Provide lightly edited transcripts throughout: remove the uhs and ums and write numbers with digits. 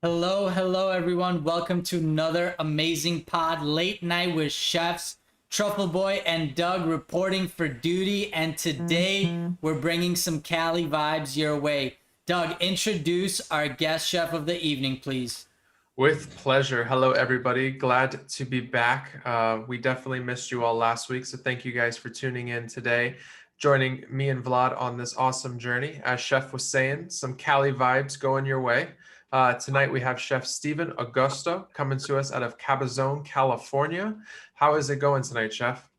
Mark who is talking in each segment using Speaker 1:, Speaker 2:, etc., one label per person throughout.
Speaker 1: Hello, hello, everyone. Welcome to another amazing pod, Late Night with Chefs, Truffle Boy, and Doug reporting for duty. And today we're bringing some Cali vibes your way. Doug, introduce our guest chef of the evening, please.
Speaker 2: With pleasure. Hello, everybody. Glad to be back. We definitely missed you all last week, so thank you guys for tuning in today, joining me and Vlad on this awesome journey. As Chef was saying, some Cali vibes going your way. Tonight we have Chef Steven Agosto coming to us out of Cabazon, California. How is it going tonight, Chef?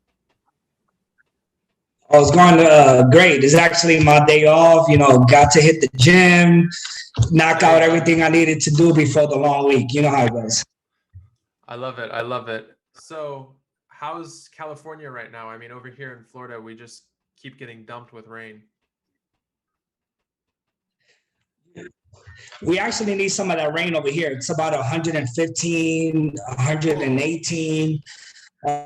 Speaker 3: Oh, it's going great. It's actually my day off. Got to hit the gym, knock out everything I needed to do before the long week. You know how it goes.
Speaker 2: I love it. I love it. So, how's California right now? I mean, over here in Florida, we just keep getting dumped with rain.
Speaker 3: We actually need some of that rain over here. It's about 115, 118.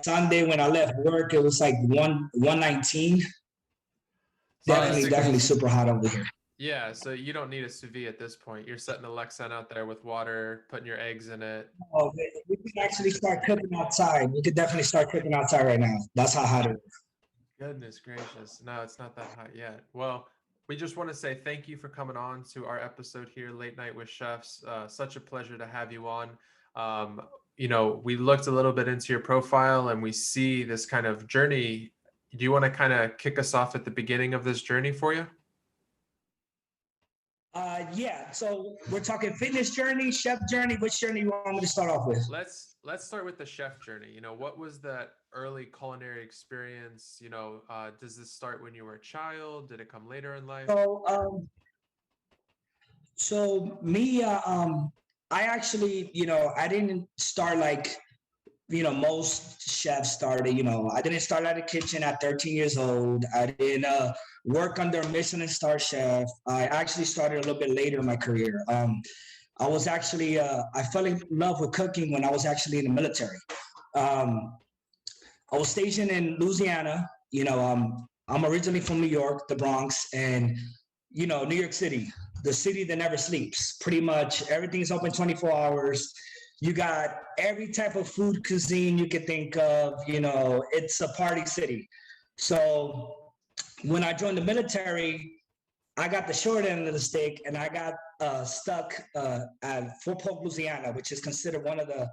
Speaker 3: Sunday when I left work, it was like 119. Definitely super hot over here.
Speaker 2: Yeah, so you don't need a sous vide at this point. You're setting a Lexan out there with water, putting your eggs in it.
Speaker 3: Oh, we can actually start cooking outside. We could definitely start cooking outside right now. That's how hot it is.
Speaker 2: Goodness gracious. No, it's not that hot yet. Well, we just want to say thank you for coming on to our episode here, Late Night with Chefs. Such a pleasure to have you on. We looked a little bit into your profile and we see this kind of journey. Do you want to kind of kick us off at the beginning of this journey for you?
Speaker 3: Yeah. So we're talking fitness journey, chef journey. Which journey you want me to start off with?
Speaker 2: Let's start with the chef journey. What was that early culinary experience? Does this start when you were a child? Did it come later in life?
Speaker 3: So me, I actually, I didn't start like, most chefs started, I didn't start at the kitchen at 13 years old. I didn't work under a Michelin star chef. I actually started a little bit later in my career. I was actually, I fell in love with cooking when I was actually in the military. I was stationed in Louisiana. I'm originally from New York, the Bronx, and, New York City, the city that never sleeps. Pretty much everything's open 24 hours. You got every type of food cuisine you could think of. It's a party city. So when I joined the military, I got the short end of the stick, and I got stuck at Fort Polk, Louisiana, which is considered one of the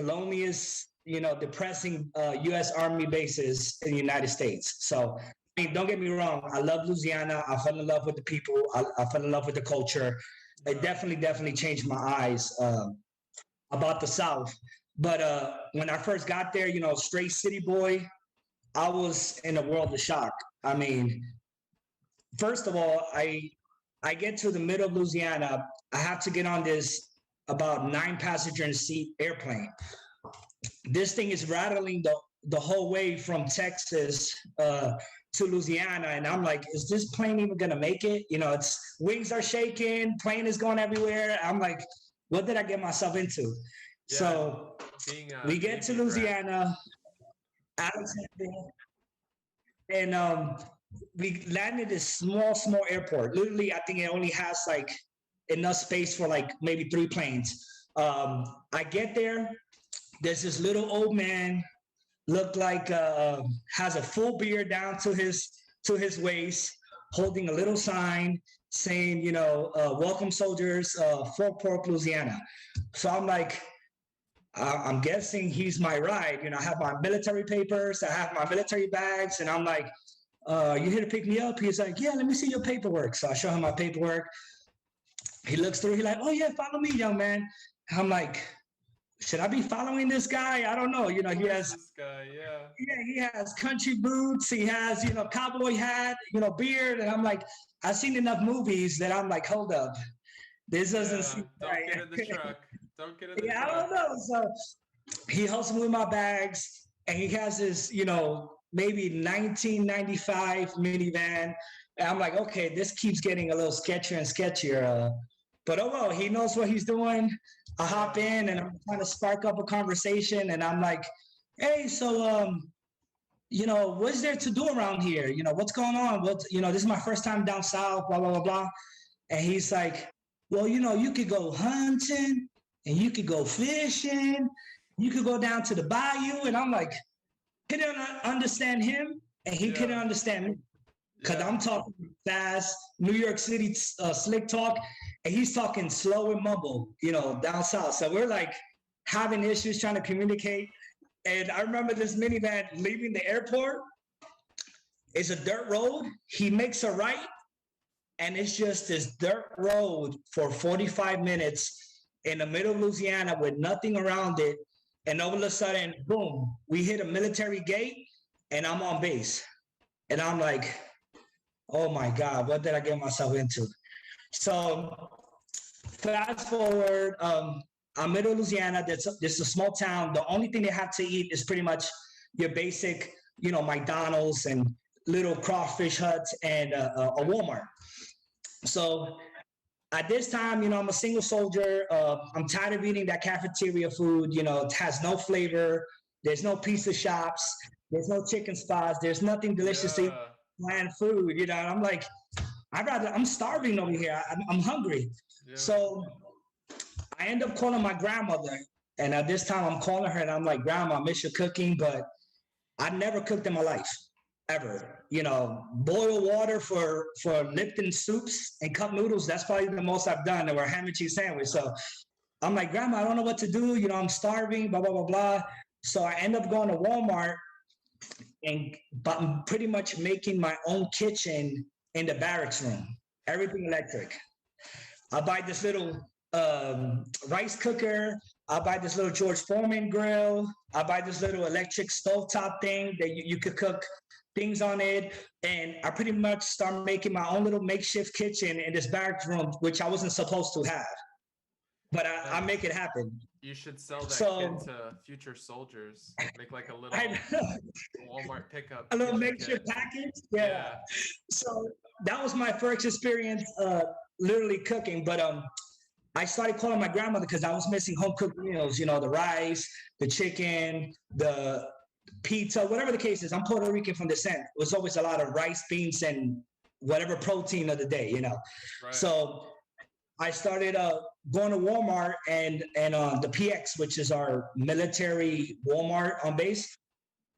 Speaker 3: loneliest, depressing U.S. Army bases in the United States. So, I mean, don't get me wrong. I love Louisiana. I fell in love with the people. I fell in love with the culture. It definitely changed my eyes about the South. But when I first got there, straight city boy, I was in a world of shock. I mean, first of all, I get to the middle of Louisiana. I have to get on this about 9-passenger seat airplane. This thing is rattling the whole way from Texas to Louisiana, and I'm like, is this plane even gonna make it? Its wings are shaking, plane is going everywhere. I'm like, what did I get myself into? Yeah. So we get to Louisiana, and we landed this small airport. Literally, I think it only has like enough space for like maybe 3 planes. I get there. There's this little old man, looked like has a full beard down to his waist, holding a little sign saying, welcome soldiers, Fort Polk, Louisiana. So I'm like, I'm guessing he's my ride. I have my military papers, I have my military bags, and I'm like, you here to pick me up? He's like, yeah, let me see your paperwork. So I show him my paperwork. He looks through, he's like, oh yeah, follow me, young man. I'm like, should I be following this guy? I don't know. He has
Speaker 2: this guy, yeah.
Speaker 3: Yeah, he has country boots, he has, cowboy hat, beard. And I'm like, I've seen enough movies that I'm like, hold up. This doesn't seem right.
Speaker 2: Don't get in the truck. Don't get in the truck.
Speaker 3: Yeah, I don't know. So he helps me with my bags, and he has this, maybe 1995 minivan. And I'm like, okay, this keeps getting a little sketchier and sketchier. But oh well, he knows what he's doing. I hop in and I'm trying to spark up a conversation, and I'm like, hey, so what's there to do around here? What's going on? This is my first time down south, blah, blah, blah, blah. And he's like, well, you could go hunting and you could go fishing. You could go down to the bayou. And I'm like, couldn't understand him and he couldn't understand me. Because I'm talking fast, New York City slick talk, and he's talking slow and mumble, down south. So we're like having issues trying to communicate. And I remember this minivan leaving the airport. It's a dirt road. He makes a right, and it's just this dirt road for 45 minutes in the middle of Louisiana with nothing around it. And all of a sudden, boom, we hit a military gate, and I'm on base. And I'm like, oh my God, what did I get myself into? So fast forward, I'm in Louisiana. This is a small town. The only thing they have to eat is pretty much your basic, McDonald's and little crawfish huts and a Walmart. So at this time, I'm a single soldier. I'm tired of eating that cafeteria food. It has no flavor. There's no pizza shops. There's no chicken spots. There's nothing delicious to eat. Bland food, and I'm like, I'm starving over here. I'm hungry. Yeah. So I end up calling my grandmother, and at this time I'm calling her and I'm like, Grandma, I miss your cooking, but I never cooked in my life, ever. Boil water for Lipton soups and cup noodles, that's probably the most I've done, or a ham and cheese sandwich. So I'm like, Grandma, I don't know what to do. I'm starving, blah, blah, blah, blah. So I end up going to Walmart but I'm pretty much making my own kitchen in the barracks room, everything electric. I buy this little rice cooker. I buy this little George Foreman grill. I buy this little electric stovetop thing that you could cook things on it. And I pretty much start making my own little makeshift kitchen in this barracks room, which I wasn't supposed to have. But I make it happen.
Speaker 2: You should sell that kit to future soldiers. Make like a little Walmart pickup.
Speaker 3: A little makeshift package. Yeah. So that was my first experience literally cooking. But I started calling my grandmother because I was missing home cooked meals, the rice, the chicken, the pizza, whatever the case is. I'm Puerto Rican from descent. It was always a lot of rice, beans, and whatever protein of the day, Right. So I started going to Walmart and the PX, which is our military Walmart on base.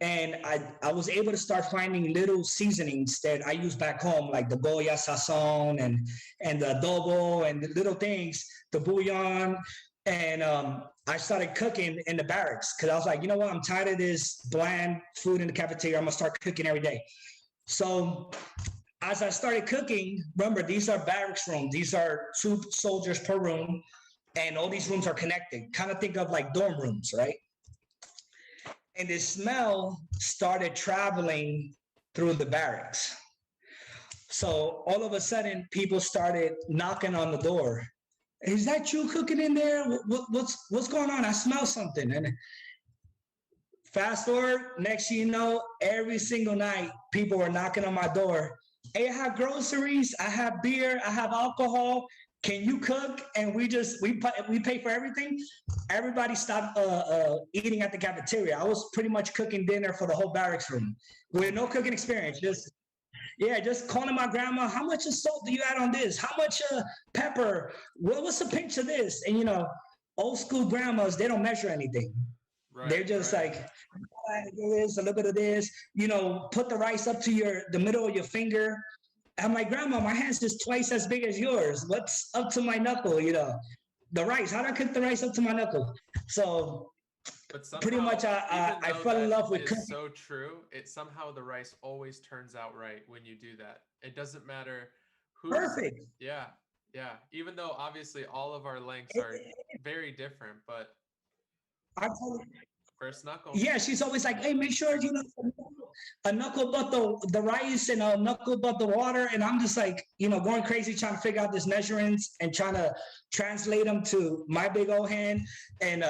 Speaker 3: And I was able to start finding little seasonings that I use back home, like the Goya Sazon and the adobo and the little things, the bouillon. And I started cooking in the barracks because I was like, you know what? I'm tired of this bland food in the cafeteria. I'm going to start cooking every day. So as I started cooking, remember, these are barracks rooms. These are 2 soldiers per room, and all these rooms are connected. Kind of think of like dorm rooms, right? And the smell started traveling through the barracks. So all of a sudden, people started knocking on the door. Is that you cooking in there? What's going on? I smell something. And fast forward, next thing you know, every single night, people were knocking on my door. Hey, I have groceries, I have beer, I have alcohol. Can you cook? And we pay for everything. Everybody stopped eating at the cafeteria. I was pretty much cooking dinner for the whole barracks room with no cooking experience. Just calling my grandma. How much of salt do you add on this? How much pepper? What's a pinch of this? And old school grandmas, they don't measure anything. Right, they're just like, this, a little bit of this, put the rice up to the middle of your finger. I'm like, Grandma, my hand's just twice as big as yours. What's up to my knuckle? The rice, how do I cook the rice up to my knuckle? So pretty much I fell in love with cooking.
Speaker 2: It's so true. Somehow the rice always turns out right when you do that. It doesn't matter who's
Speaker 3: perfect.
Speaker 2: Yeah. Even though obviously all of our lengths are very different, but first knuckle.
Speaker 3: Yeah, she's always like, hey, make sure a knuckle but the rice and a knuckle but the water. And I'm just like, going crazy trying to figure out these measurements and trying to translate them to my big old hand. And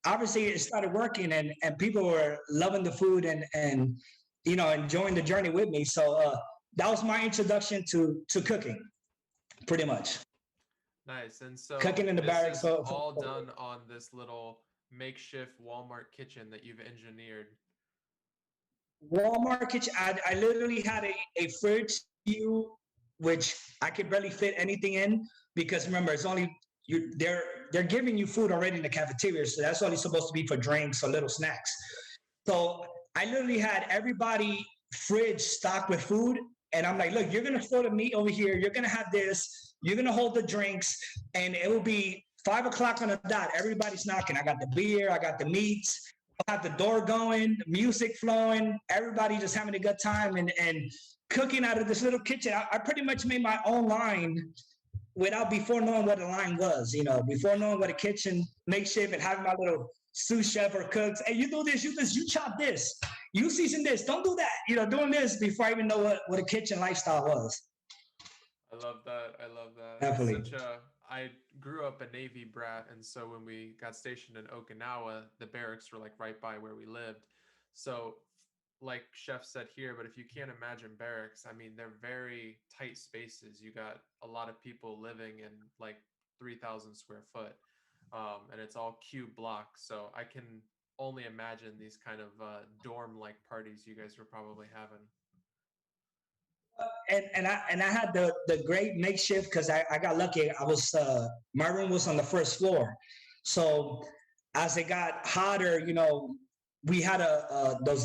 Speaker 3: obviously it started working and people were loving the food and enjoying the journey with me. So that was my introduction to cooking, pretty much.
Speaker 2: Nice. And so
Speaker 3: cooking in the barracks.
Speaker 2: All done on this little makeshift Walmart kitchen that you've engineered.
Speaker 3: Walmart kitchen. I literally had a fridge view which I could barely fit anything in because remember, it's only they're giving you food already in the cafeteria, so that's only supposed to be for drinks or little snacks. So I literally had everybody fridge stocked with food, and I'm like, look, you're gonna throw the meat over here, you're gonna have this, you're gonna hold the drinks, and it will be 5 o'clock on the dot. Everybody's knocking. I got the beer, I got the meats, I got the door going, music flowing, everybody just having a good time and cooking out of this little kitchen. I pretty much made my own line without before knowing what a line was, before knowing what a kitchen makeshift and having my little sous chef or cooks. Hey, you do this, you chop this, you season this, don't do that, doing this before I even know what a kitchen lifestyle was.
Speaker 2: I love that. I love that.
Speaker 3: Definitely.
Speaker 2: I grew up a Navy brat, and so when we got stationed in Okinawa, the barracks were like right by where we lived. So like Chef said here, but if you can't imagine barracks, I mean, they're very tight spaces. You got a lot of people living in like 3,000 square foot, and it's all cube blocks. So I can only imagine these kind of dorm-like parties you guys were probably having.
Speaker 3: And I had the great makeshift because I got lucky. I was my room was on the first floor, so as it got hotter, we had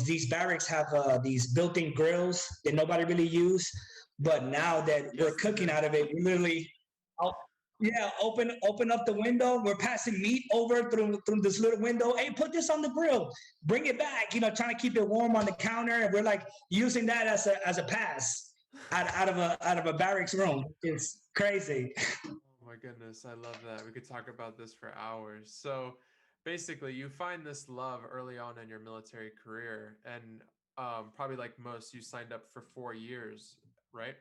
Speaker 3: these barracks have these built-in grills that nobody really use, but now that we're cooking out of it, we literally, open up the window. We're passing meat over through this little window. Hey, put this on the grill, bring it back. Trying to keep it warm on the counter, and we're like using that as a pass out of a barracks room. It's crazy.
Speaker 2: Oh my goodness, I love that. We could talk about this for hours. So basically, you find this love early on in your military career, and probably like most, you signed up for 4 years, right?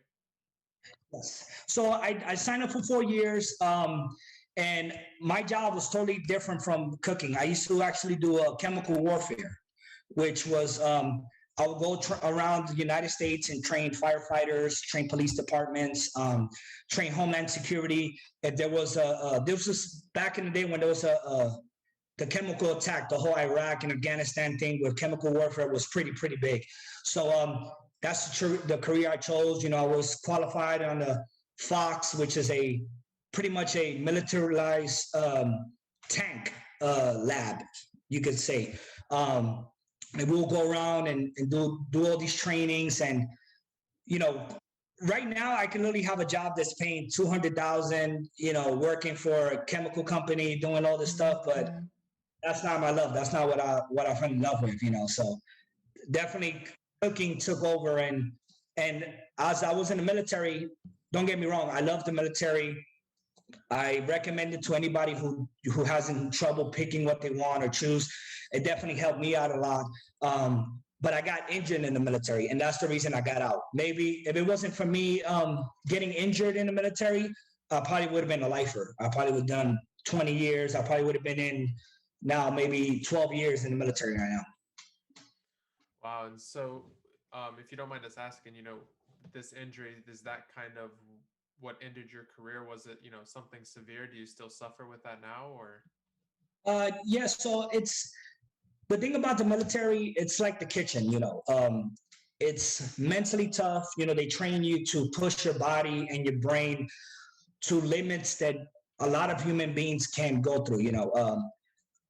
Speaker 3: Yes. So I signed up for 4 years, and my job was totally different from cooking. I used to actually do chemical warfare, which was I would go around the United States and train firefighters, train police departments, train Homeland Security. If there was this was back in the day when there was the chemical attack, the whole Iraq and Afghanistan thing with chemical warfare was pretty big. So that's the career I chose. I was qualified on the Fox, which is pretty much a militarized tank lab, you could say. And we'll go around and do all these trainings. And, right now I can literally have a job that's paying $200,000, working for a chemical company, doing all this stuff, but that's not my love. That's not what I fell in love with, So definitely cooking took over. And as I was in the military, don't get me wrong, I love the military. I recommend it to anybody who has in trouble picking what they want or choose. It definitely helped me out a lot. But I got injured in the military, and that's the reason I got out. Maybe if it wasn't for me getting injured in the military, I probably would have been a lifer. I probably would have done 20 years. I probably would have been in now maybe 12 years in the military right now.
Speaker 2: Wow. And so if you don't mind us asking, this injury, is that kind of what ended your career? Was it, something severe? Do you still suffer with that now, or?
Speaker 3: Yes. So it's the thing about the military. It's like the kitchen, it's mentally tough. They train you to push your body and your brain to limits that a lot of human beings can't go through.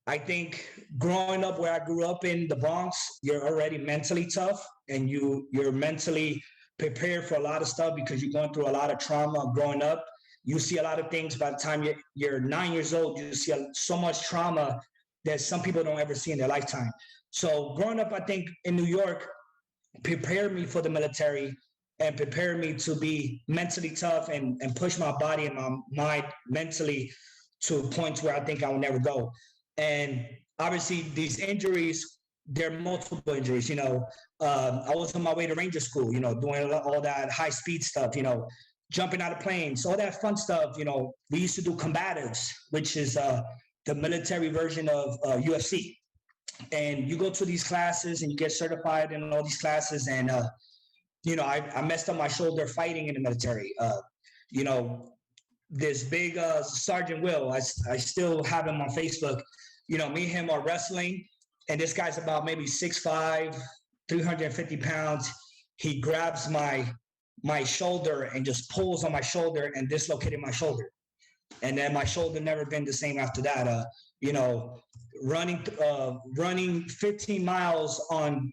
Speaker 3: I think growing up where I grew up in the Bronx, you're already mentally tough, and you're mentally prepared for a lot of stuff because you're going through a lot of trauma growing up. You see a lot of things by the time you're 9 years old. You see so much trauma that some people don't ever see in their lifetime. So growing up, I think in New York, prepared me for the military and prepared me to be mentally tough and push my body and my mind mentally to points where I think I will never go. And obviously these injuries, there are multiple injuries. I was on my way to Ranger School, doing all that high speed stuff, jumping out of planes, all that fun stuff. We used to do combatives, which is the military version of UFC. And you go to these classes and you get certified in all these classes. And, I messed up my shoulder fighting in the military. This big Sergeant Will, I still have him on Facebook. Me and him are wrestling. And this guy's about maybe 6'5", 350 pounds. He grabs my my shoulder and just pulls on my shoulder and dislocated my shoulder. And then my shoulder never been the same after that. You know, running 15 miles on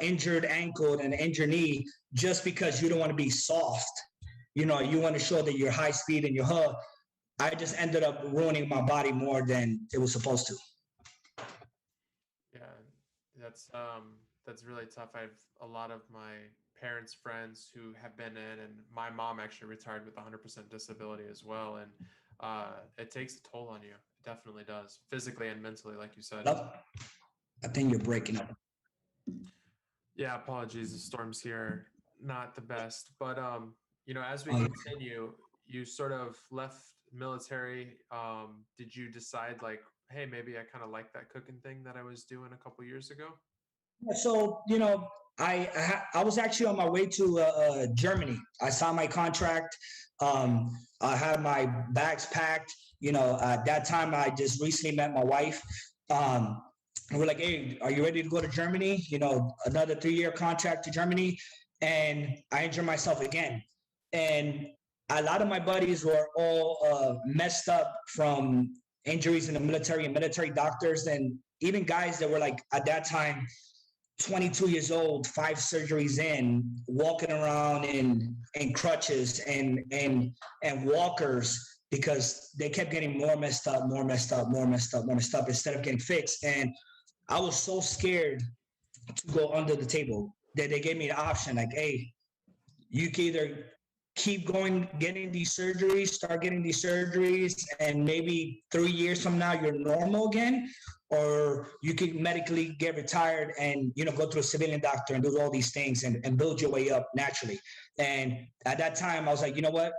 Speaker 3: injured ankle and injured knee just because you don't want to be soft. You know, you want to show that you're high speed and you're hub. I just ended up ruining my body more than it was supposed to.
Speaker 2: Yeah, that's really tough. I have a lot of my parents' friends who have been in, and my mom actually retired with 100% disability as well. And it takes a toll on you. It definitely does, physically and mentally, like you said.
Speaker 3: I think you're breaking up.
Speaker 2: Yeah, apologies. The storms here, not the best. But you know, as we continue, you sort of left military. Did you decide like, hey, maybe I kind of like that cooking thing that I was doing a couple years ago?
Speaker 3: So, you know, I was actually on my way to Germany. I signed my contract. I had my bags packed. You know, at that time, I just recently met my wife. And we're like, hey, are you ready to go to Germany? You know, another 3-year contract to Germany. And I injured myself again. And a lot of my buddies were all messed up from injuries in the military and military doctors, and even guys that were like at that time 22 years old, 5 surgeries in, walking around in crutches and walkers because they kept getting more messed up instead of getting fixed. And I was so scared to go under the table that they gave me the option like, hey, you can either keep going, getting these surgeries, start getting these surgeries, and maybe 3 years from now you're normal again, or you can medically get retired and, you know, go through a civilian doctor and do all these things and build your way up naturally. And at that time I was like, you know what?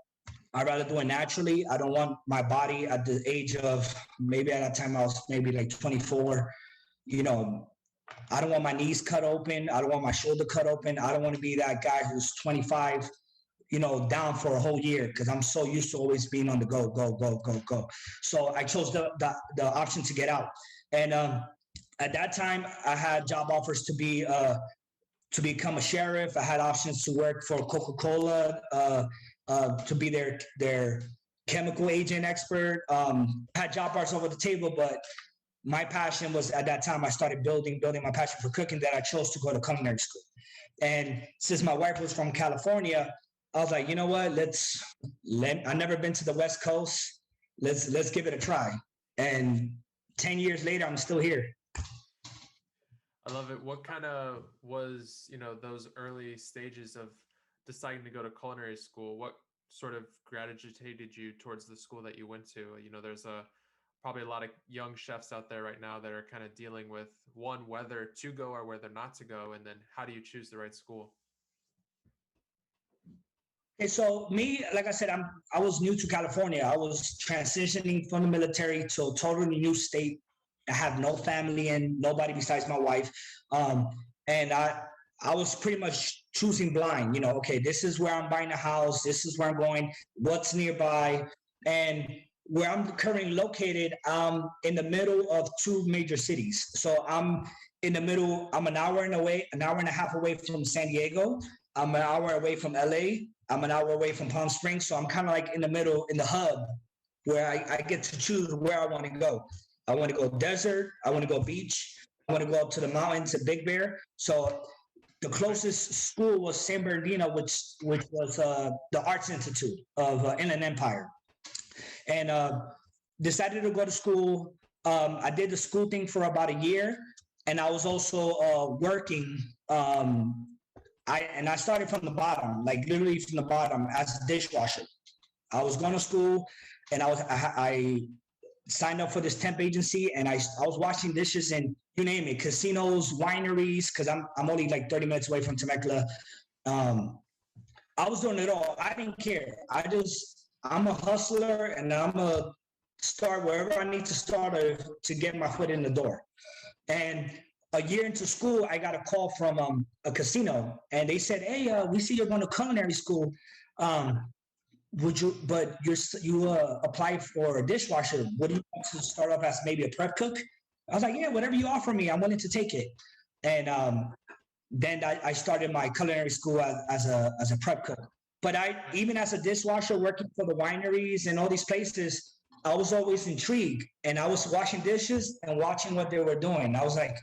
Speaker 3: I'd rather do it naturally. I don't want my body at the age of, maybe at that time I was maybe like 24, you know, I don't want my knees cut open. I don't want my shoulder cut open. I don't want to be that guy who's 25, you know, down for a whole year because I'm so used to always being on the go. So I chose the option to get out. And at that time, I had job offers to become a sheriff. I had options to work for Coca-Cola, to be their chemical agent expert. I had job offers over the table, but my passion was at that time I started building my passion for cooking, that I chose to go to culinary school. And since my wife was from California, I was like, you know what? I've never been to the West Coast. Let's give it a try. And 10 years later, I'm still here.
Speaker 2: I love it. What kind of was, you know, those early stages of deciding to go to culinary school? What sort of gravitated you towards the school that you went to? You know, there's probably a lot of young chefs out there right now that are kind of dealing with, one, whether to go or whether not to go, and then how do you choose the right school?
Speaker 3: Okay, so me, like I said, I was new to California. I was transitioning from the military to a totally new state. I have no family and nobody besides my wife. And I was pretty much choosing blind, you know, okay, this is where I'm buying a house. This is where I'm going, what's nearby. And where I'm currently located, I'm in the middle of 2 major cities. So I'm in the middle, I'm an hour and a half away from San Diego. I'm an hour away from LA. I'm an hour away from Palm Springs. So I'm kind of like in the middle, in the hub, where I get to choose where I want to go. I want to go desert. I want to go beach. I want to go up to the mountains at Big Bear. So the closest school was San Bernardino, which was the Arts Institute of Inland Empire. And decided to go to school. I did the school thing for about a year. And I was also working. I started from the bottom, like literally from the bottom as a dishwasher. I was going to school and I signed up for this temp agency, and I was washing dishes in, you name it, casinos, wineries, because I'm only like 30 minutes away from Temecula. I was doing it all. I didn't care. I'm a hustler, and I'm going to start wherever I need to start to get my foot in the door. And a year into school, I got a call from a casino, and they said, "Hey, we see you're going to culinary school. Would you? But you apply for a dishwasher. Would you want to start off as maybe a prep cook?" I was like, "Yeah, whatever you offer me, I'm willing to take it." And then I started my culinary school as a prep cook. But even as a dishwasher working for the wineries and all these places, I was always intrigued, and I was washing dishes and watching what they were doing. I was like,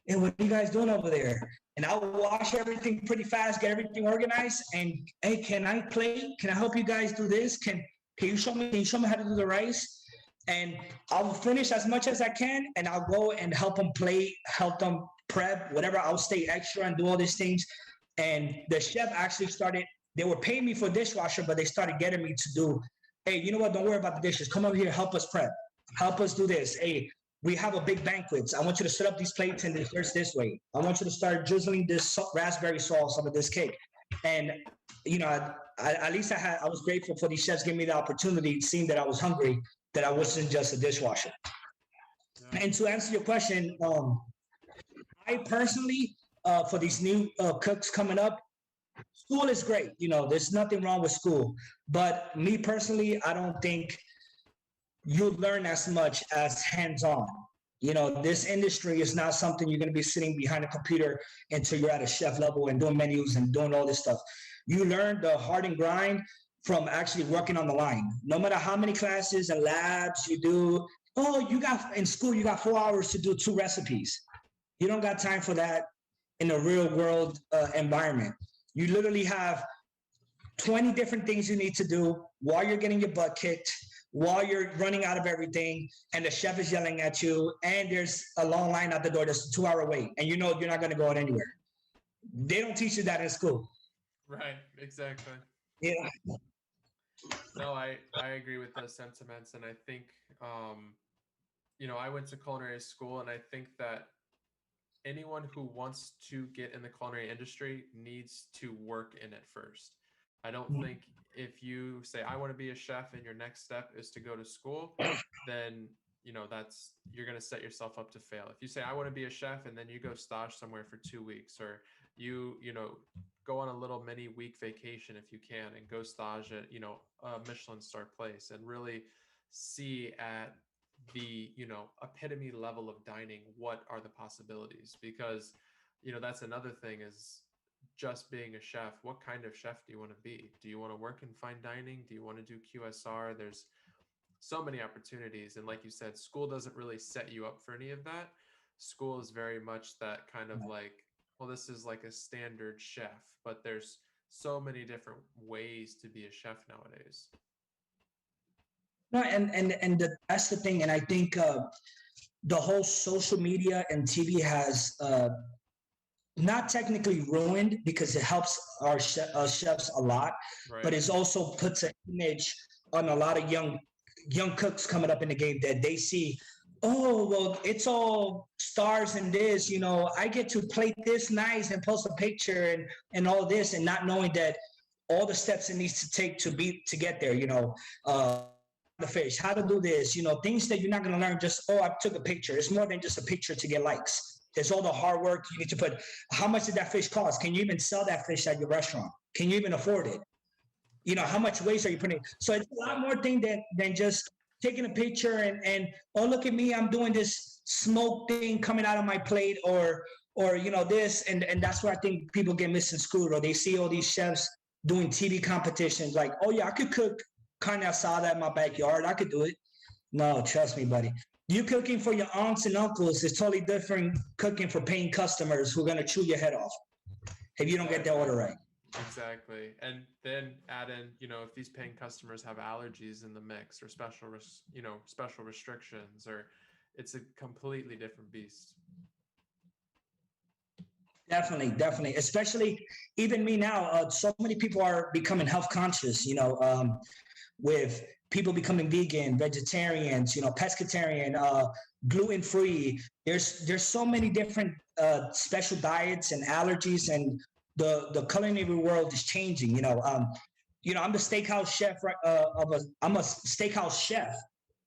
Speaker 3: hey, what are you guys doing over there? And I would wash everything pretty fast, get everything organized. And hey, can I play? Can I help you guys do this? Can you show me? Can you show me how to do the rice? And I'll finish as much as I can, and I'll go and help them play, help them prep, whatever. I'll stay extra and do all these things. And the chef actually started. They were paying me for dishwasher, but they started getting me to do. Hey, you know what? Don't worry about the dishes. Come over here, help us prep, help us do this. Hey, we have a big banquet. I want you to set up these plates and desserts this way. I want you to start drizzling this raspberry sauce over this cake. And at least I was grateful for these chefs giving me the opportunity, seeing that I was hungry, that I wasn't just a dishwasher. Yeah. And to answer your question, I personally, for these new cooks coming up, school is great. There's nothing wrong with school. But me personally, I don't think you learn as much as hands-on. This industry is not something you're going to be sitting behind a computer until you're at a chef level and doing menus and doing all this stuff. You learn the hard and grind from actually working on the line. No matter how many classes and labs you do, in school, you got 4 hours to do 2 recipes. You don't got time for that in a real world environment. You literally have 20 different things you need to do while you're getting your butt kicked, while you're running out of everything, and the chef is yelling at you, and there's a long line out the door. There's a 2-hour wait, and you're not going to go out anywhere. They don't teach you that in school.
Speaker 2: Right, exactly.
Speaker 3: Yeah.
Speaker 2: No, I agree with those sentiments, and I think, I went to culinary school, and I think that anyone who wants to get in the culinary industry needs to work in it first. I don't think if you say, I want to be a chef and your next step is to go to school, then, you're going to set yourself up to fail. If you say, I want to be a chef, and then you go stage somewhere for 2 weeks, or you go on a little mini week vacation if you can, and go stage at, a Michelin star place, and really see at the, epitome level of dining, what are the possibilities? Because, that's another thing is, just being a chef, what kind of chef do you want to be? Do you want to work in fine dining? Do you want to do QSR? There's so many opportunities. And like you said, school doesn't really set you up for any of that. School is very much that kind of like, well, this is like a standard chef, but there's so many different ways to be a chef nowadays.
Speaker 3: No, that's the thing. And I think the whole social media and TV has not technically ruined, because it helps our chefs a lot, right, but it's also puts an image on a lot of young cooks coming up in the game that they see, oh, well, it's all stars in this, I get to plate this nice and post a picture and all this, and not knowing that all the steps it needs to take to get there, the fish, how to do this, things that you're not going to learn just, I took a picture. It's more than just a picture to get likes. There's all the hard work you need to put. How much did that fish cost? Can you even sell that fish at your restaurant? Can you even afford it? How much waste are you putting? So it's a lot more thing than just taking a picture and look at me, I'm doing this smoke thing coming out of my plate, or this, and that's where I think people get misconstrued, or they see all these chefs doing TV competitions like, oh yeah, I could cook carne asada in my backyard. I could do it. No, trust me, buddy. You cooking for your aunts and uncles is totally different cooking for paying customers who are going to chew your head off if you don't get their order right.
Speaker 2: Exactly. And then add in, if these paying customers have allergies in the mix, or special restrictions, or it's a completely different beast.
Speaker 3: Definitely. Especially even me now, so many people are becoming health conscious, with people becoming vegan, vegetarians, pescatarian, gluten-free. There's so many different special diets and allergies, and the culinary world is changing. I'm the steakhouse chef. I'm a steakhouse chef.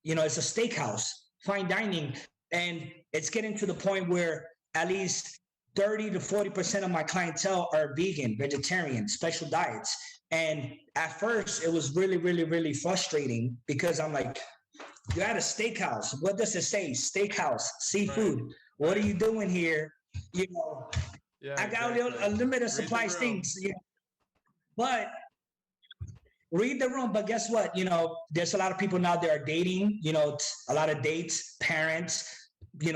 Speaker 3: It's a steakhouse, fine dining, and it's getting to the point where at least 30 to 40% of my clientele are vegan, vegetarian, special diets. And at first, it was really, really, really frustrating, because I'm like, you're at a steakhouse. What does it say? Steakhouse, seafood. Right. What are you doing here?
Speaker 2: Yeah,
Speaker 3: I got
Speaker 2: exactly.
Speaker 3: a limited
Speaker 2: Read the
Speaker 3: supply
Speaker 2: room.
Speaker 3: things, but read the room. But guess what? There's a lot of people now that are dating. A lot of dates, parents,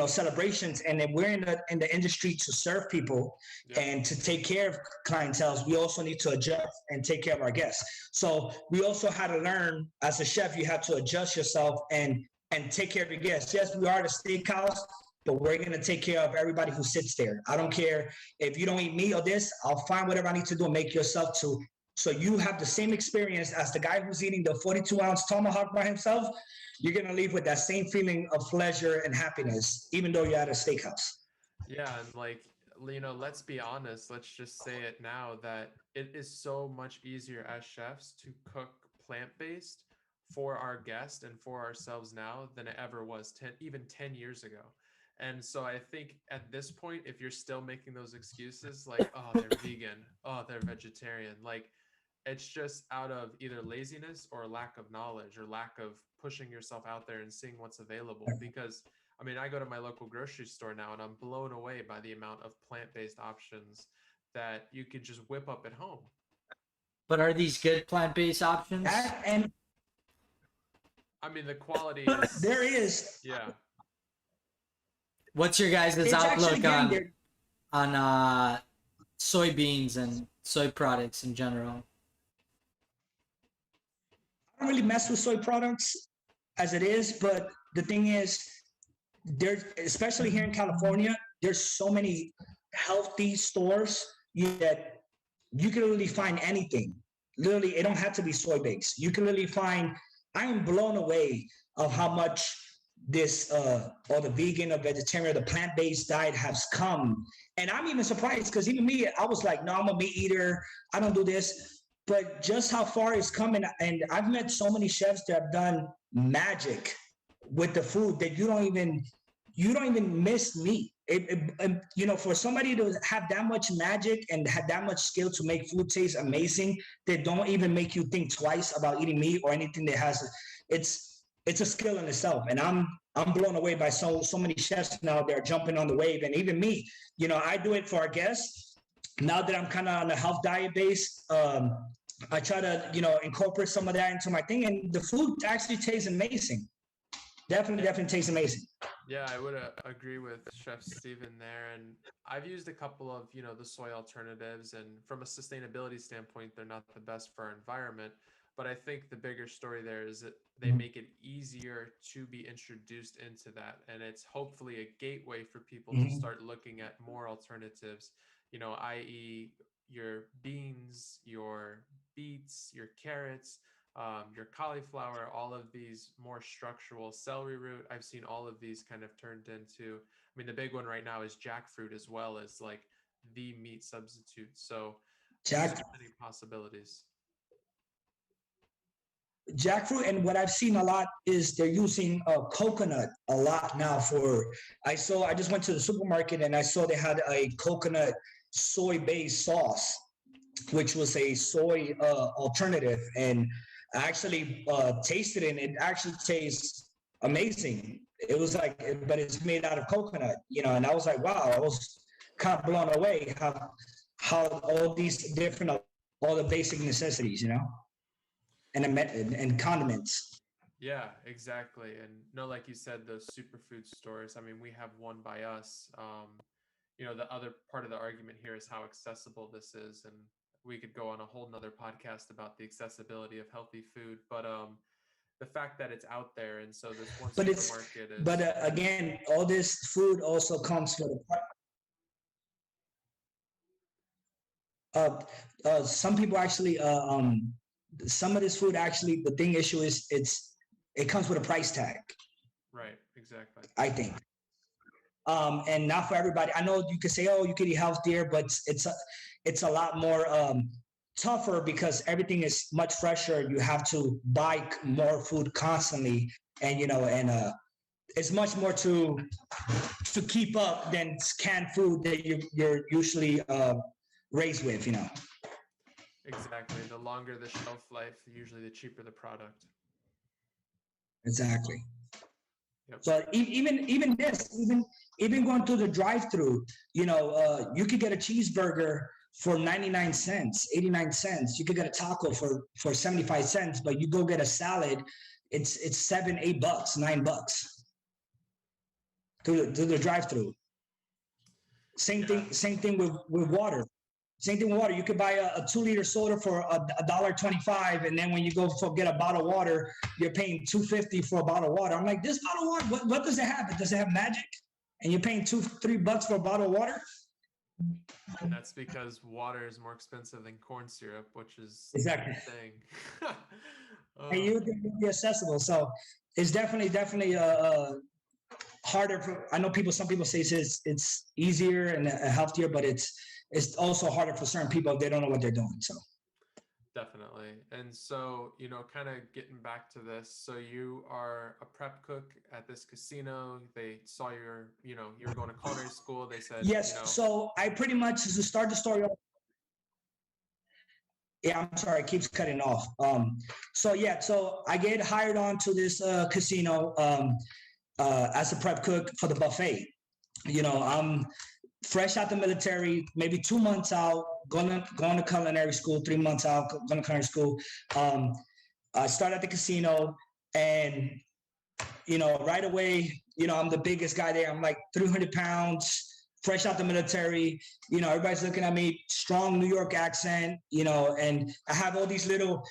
Speaker 3: celebrations, and then we're in the industry to serve people
Speaker 2: Yeah.
Speaker 3: and to take care of clientele. We also need to adjust and take care of our guests. So we also had to learn as a chef. You have to adjust yourself and take care of your guests. Yes, we are the steakhouse, but we're gonna take care of everybody who sits there. I don't care if you don't eat meat or this. I'll find whatever I need to do and make yourself to so you have the same experience as the guy who's eating the 42-ounce tomahawk by himself. You're going to leave with that same feeling of pleasure and happiness, even though you're at a steakhouse.
Speaker 2: Yeah, and like, let's be honest, let's just say it now that it is so much easier as chefs to cook plant-based for our guests and for ourselves now than it ever was even 10 years ago. And so I think at this point, if you're still making those excuses like, oh, they're vegan, oh, they're vegetarian, like it's just out of either laziness or lack of knowledge or lack of pushing yourself out there and seeing what's available. Because I mean, I go to my local grocery store now and I'm blown away by the amount of plant-based options that you could just whip up at home.
Speaker 1: But are these good plant-based options?
Speaker 3: And
Speaker 2: I mean, the quality is
Speaker 3: there is.
Speaker 2: Yeah.
Speaker 1: What's your guys' outlook on soybeans and soy products in general?
Speaker 3: I don't really mess with soy products as it is, but the thing is, there's especially here in California, there's so many healthy stores that you can literally find anything. Literally, it don't have to be soy based. You can literally find. I am blown away of how much this or the vegan or vegetarian or the plant-based diet has come. And I'm even surprised because even me, I was like, no, I'm a meat eater. I don't do this. But just how far it's coming, and I've met so many chefs that have done magic with the food that you don't even miss meat. For somebody to have that much magic and have that much skill to make food taste amazing, they don't even make you think twice about eating meat or anything that has. It's a skill in itself, and I'm blown away by so many chefs now. They're jumping on the wave, and even me. I do it for our guests. Now that I'm kind of on a health diet base, I try to incorporate some of that into my thing, and the food actually tastes amazing. Definitely tastes amazing.
Speaker 2: Yeah, I would agree with Chef Steven there. And I've used a couple of, the soy alternatives. And from a sustainability standpoint, they're not the best for our environment. But I think the bigger story there is that they make it easier to be introduced into that. And it's hopefully a gateway for people to start looking at more alternatives, i.e., your beans, your beets, your carrots, your cauliflower, all of these more structural, celery root. I've seen all of these kind of turned into, I mean, the big one right now is jackfruit as well as like the meat substitute. So so many possibilities.
Speaker 3: Jackfruit, and what I've seen a lot is they're using coconut a lot now I just went to the supermarket and I saw they had a coconut soy-based sauce, which was a soy alternative, and I actually tasted it, and it actually tastes amazing. It was like, but it's made out of coconut, and I was like, wow, I was kind of blown away how all these different, all the basic necessities, and condiments.
Speaker 2: Yeah, exactly. And no, like you said, those superfood stores, I mean, we have one by us. The other part of the argument here is how accessible this is. And we could go on a whole nother podcast about the accessibility of healthy food. But the fact that it's out there, and so this one supermarket is.
Speaker 3: But again, all this food also comes with some people actually some of this food actually, the issue is it comes with a price tag.
Speaker 2: Right, exactly.
Speaker 3: I think. And not for everybody. I know you could say, oh, you could eat healthier, but it's a lot more tougher because everything is much fresher. You have to buy more food constantly, and it's much more to keep up than canned food that you're usually raised with.
Speaker 2: Exactly. The longer the shelf life, usually the cheaper the product.
Speaker 3: Exactly.
Speaker 2: Yep.
Speaker 3: So even going through the drive-through, you could get a cheeseburger for 99 cents, 89 cents. You could get a taco for 75 cents, but you go get a salad, it's $7, $8, $9 through the drive-through. Same thing with water. Same thing with water. You could buy a 2-liter soda for $1.25, and then when you go get a bottle of water, you're paying $2.50 for a bottle of water. I'm like, this bottle of water, what does it have? Does it have magic? And you're paying $2-3 for a bottle of water?
Speaker 2: And that's because water is more expensive than corn syrup, which is
Speaker 3: Exactly
Speaker 2: the thing.
Speaker 3: And you can be accessible. So it's definitely harder for. I know some people say it's easier and healthier, but it's also harder for certain people if they don't know what they're doing. So
Speaker 2: definitely. And so, kind of getting back to this. So you are a prep cook at this casino. They saw you were going to culinary school. They said,
Speaker 3: yes. So I pretty much, to start the story off. Yeah, I'm sorry, it keeps cutting off. So I get hired on to this casino as a prep cook for the buffet. I'm fresh out the military, maybe 2 months out, going to culinary school, 3 months out, going to culinary school. I started at the casino, and right away, I'm the biggest guy there. I'm like 300 pounds, fresh out the military. Everybody's looking at me, strong New York accent, and I have all these little,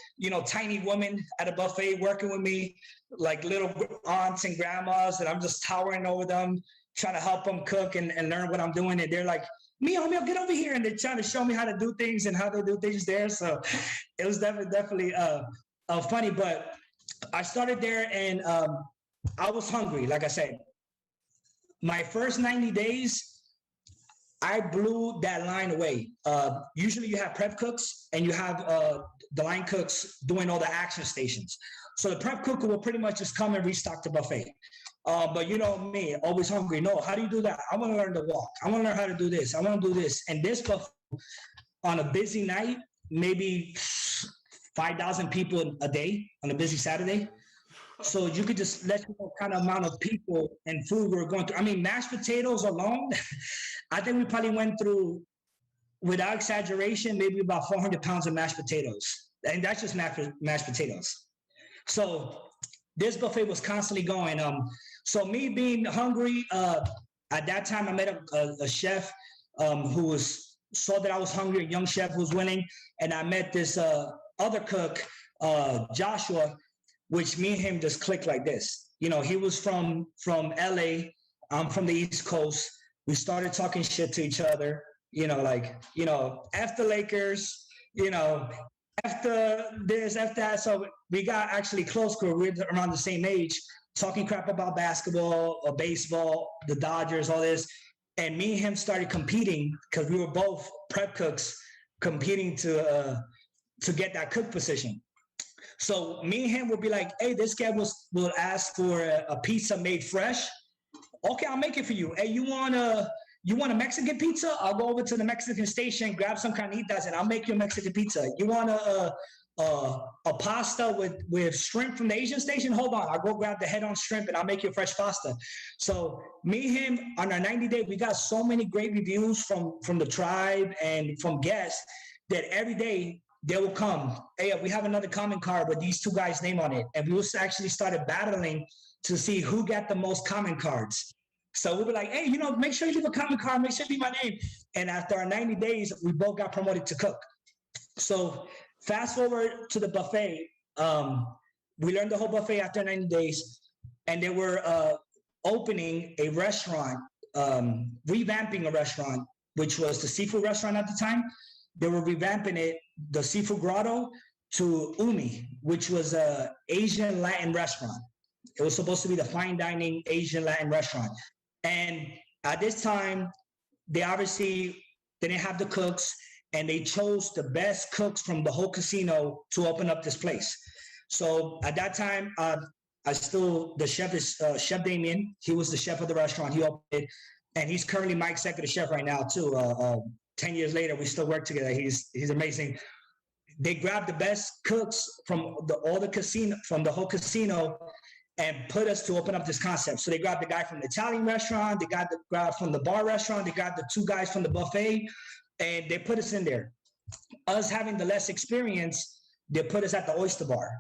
Speaker 3: tiny women at a buffet working with me, like little aunts and grandmas, and I'm just towering over them, trying to help them cook and learn what I'm doing. And they're like, Mio, get over here. And they're trying to show me how to do things and how to do things there. So it was definitely funny, but I started there, and I was hungry. Like I said, my first 90 days, I blew that line away. Usually you have prep cooks and you have the line cooks doing all the action stations. So the prep cook will pretty much just come and restock the buffet. But me, always hungry. No, how do you do that? I want to learn to walk. I want to learn how to do this. I want to do this. And this buffet, on a busy night, maybe 5,000 people a day on a busy Saturday. So you could just let you know what kind of amount of people and food we're going through. I mean, mashed potatoes alone, I think we probably went through, without exaggeration, maybe about 400 pounds of mashed potatoes. And that's just mashed potatoes. So this buffet was constantly going. So me being hungry, at that time I met a chef who saw that I was hungry, a young chef who was willing. And I met this other cook, Joshua, which me and him just clicked like this. He was from LA. I'm from the East Coast. We started talking shit to each other, F the Lakers, F this, F that. So we got actually close because we're around the same age, talking crap about basketball or baseball, the Dodgers, all this. And me and him started competing because we were both prep cooks competing to get that cook position. So me and him would be like, hey, this guy will ask for a pizza made fresh. Okay, I'll make it for you. Hey, you want a Mexican pizza? I'll go over to the Mexican station, grab some carnitas, and I'll make you a Mexican pizza. You want a pasta with shrimp from the Asian station? Hold on, I'll go grab the head-on shrimp, and I'll make you a fresh pasta. So me and him, on our 90-day, we got so many great reviews from the tribe and from guests that every day they will come. Hey, we have another comment card with these two guys' name on it. And we actually started battling to see who got the most comment cards. So we were like, hey, make sure you leave a comment card, make sure you leave my name. And after our 90 days, we both got promoted to cook. So fast forward to the buffet. We learned the whole buffet after 90 days. And they were opening a restaurant, revamping a restaurant, which was the seafood restaurant at the time. They were revamping it, the Seafood Grotto, to Umi, which was an Asian Latin restaurant. It was supposed to be the fine dining Asian Latin restaurant. And at this time, they obviously didn't have the cooks, and they chose the best cooks from the whole casino to open up this place. So at that time, the chef is Chef Damien. He was the chef of the restaurant. He opened it, and he's currently my executive chef right now too. 10 years later, we still work together. He's amazing. They grabbed the best cooks from the whole casino, and put us to open up this concept. So they grabbed the guy from the Italian restaurant, they got the guy from the bar restaurant, they got the 2 guys from the buffet, and they put us in there. Us having the less experience, they put us at the oyster bar.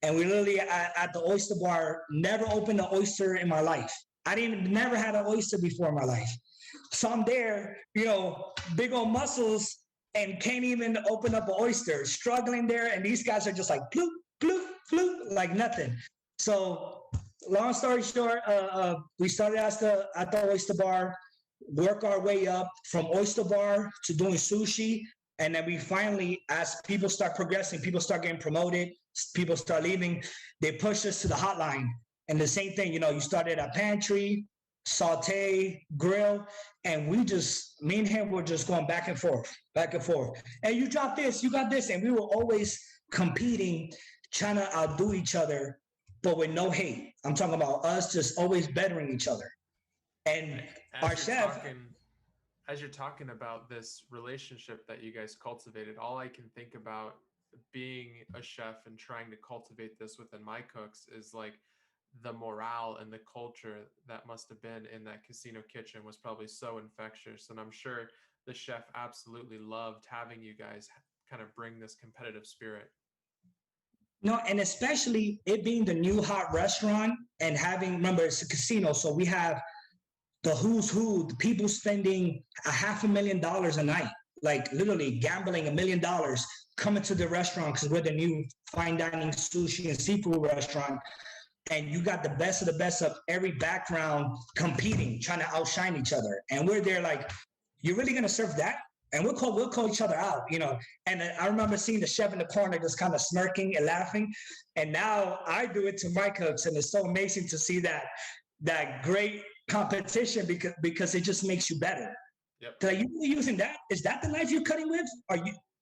Speaker 3: And we literally at the oyster bar, never opened an oyster in my life. Never had an oyster before in my life. So I'm there, big old muscles, and can't even open up an oyster, struggling there. And these guys are just like, bloop, bloop, bloop, like nothing. So long story short, we started at the oyster bar, work our way up from oyster bar to doing sushi. And then we finally, as people start progressing, people start getting promoted, people start leaving, they push us to the hotline. And the same thing, you started at pantry, saute, grill, and me and him were just going back and forth. And you drop this, you got this. And we were always competing, trying to outdo each other, but with no hate. I'm talking about us just always bettering each other. And our chef...
Speaker 2: As you're talking about this relationship that you guys cultivated, all I can think about being a chef and trying to cultivate this within my cooks is like the morale and the culture that must have been in that casino kitchen was probably so infectious. And I'm sure the chef absolutely loved having you guys kind of bring this competitive spirit.
Speaker 3: No, and especially it being the new hot restaurant and remember, it's a casino. So we have the who's who, the people spending $500,000 a night, like literally gambling $1 million, coming to the restaurant because we're the new fine dining sushi and seafood restaurant. And you got the best of the best of every background competing, trying to outshine each other. And we're there like, you're really going to serve that? And we'll call each other out, And I remember seeing the chef in the corner just kind of smirking and laughing. And now I do it to my cooks. And it's so amazing to see that great competition because it just makes you better.
Speaker 2: Yep.
Speaker 3: Are you really using that? Is that the knife you're cutting with?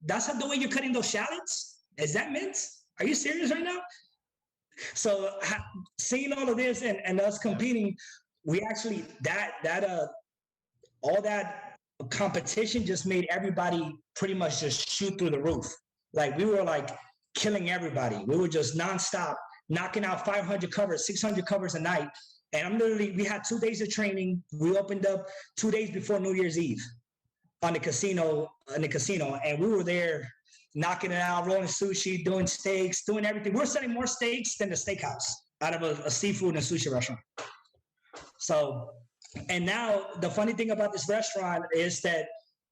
Speaker 3: That's not the way you're cutting those shallots? Is that mince? Are you serious right now? So seeing all of this and us competing, we actually all that competition just made everybody pretty much just shoot through the roof. Like we were like killing everybody. We were just nonstop knocking out 500 covers, 600 covers a night. And we had 2 days of training. We opened up 2 days before New Year's Eve in the casino. And we were there knocking it out, rolling sushi, doing steaks, doing everything. We're selling more steaks than the steakhouse out of a seafood and sushi restaurant. So, and now the funny thing about this restaurant is that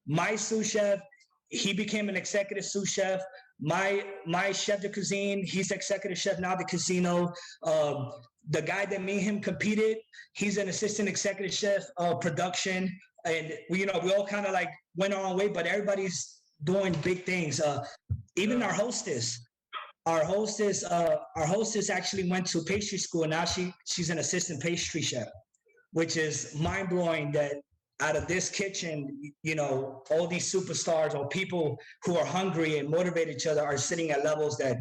Speaker 3: my sous chef, he became an executive sous chef. My chef de cuisine, he's executive chef now at the casino. The guy that me and him competed, he's an assistant executive chef of production. And we all kind of like went our own way, but everybody's doing big things. Even our hostess actually went to pastry school, and now she's an assistant pastry chef, which is mind blowing that out of this kitchen, all these superstars or people who are hungry and motivate each other are sitting at levels that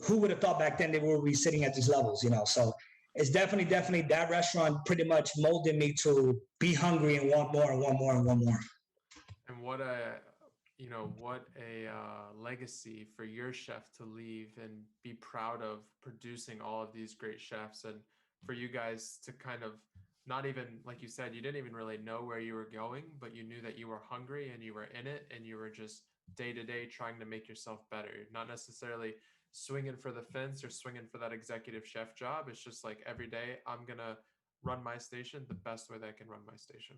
Speaker 3: who would have thought back then they would be sitting at these levels, So it's definitely that restaurant pretty much molded me to be hungry and want more and want more and want more.
Speaker 2: And what a legacy for your chef to leave and be proud of producing all of these great chefs, and for you guys to kind of not even, like you said, you didn't even really know where you were going, but you knew that you were hungry and you were in it and you were just day to day trying to make yourself better, not necessarily swinging for the fence or swinging for that executive chef job. It's just like every day I'm going to run my station the best way that I can run my station.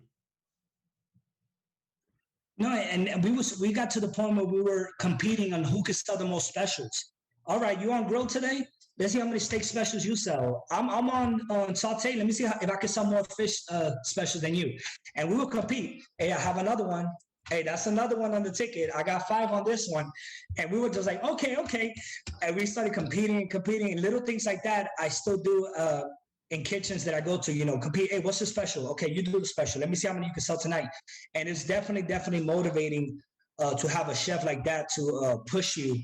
Speaker 3: No, and we got to the point where we were competing on who could sell the most specials. All right, you on grill today? Let's see how many steak specials you sell. I'm on saute. Let me see if I can sell more fish specials than you. And we will compete. Hey, I have another one. Hey, that's another one on the ticket. I got 5 on this one. And we were just like, okay. And we started competing and little things like that. I still do in kitchens that I go to, compete. Hey, what's the special? Okay, you do the special. Let me see how many you can sell tonight. And it's definitely motivating to have a chef like that to push you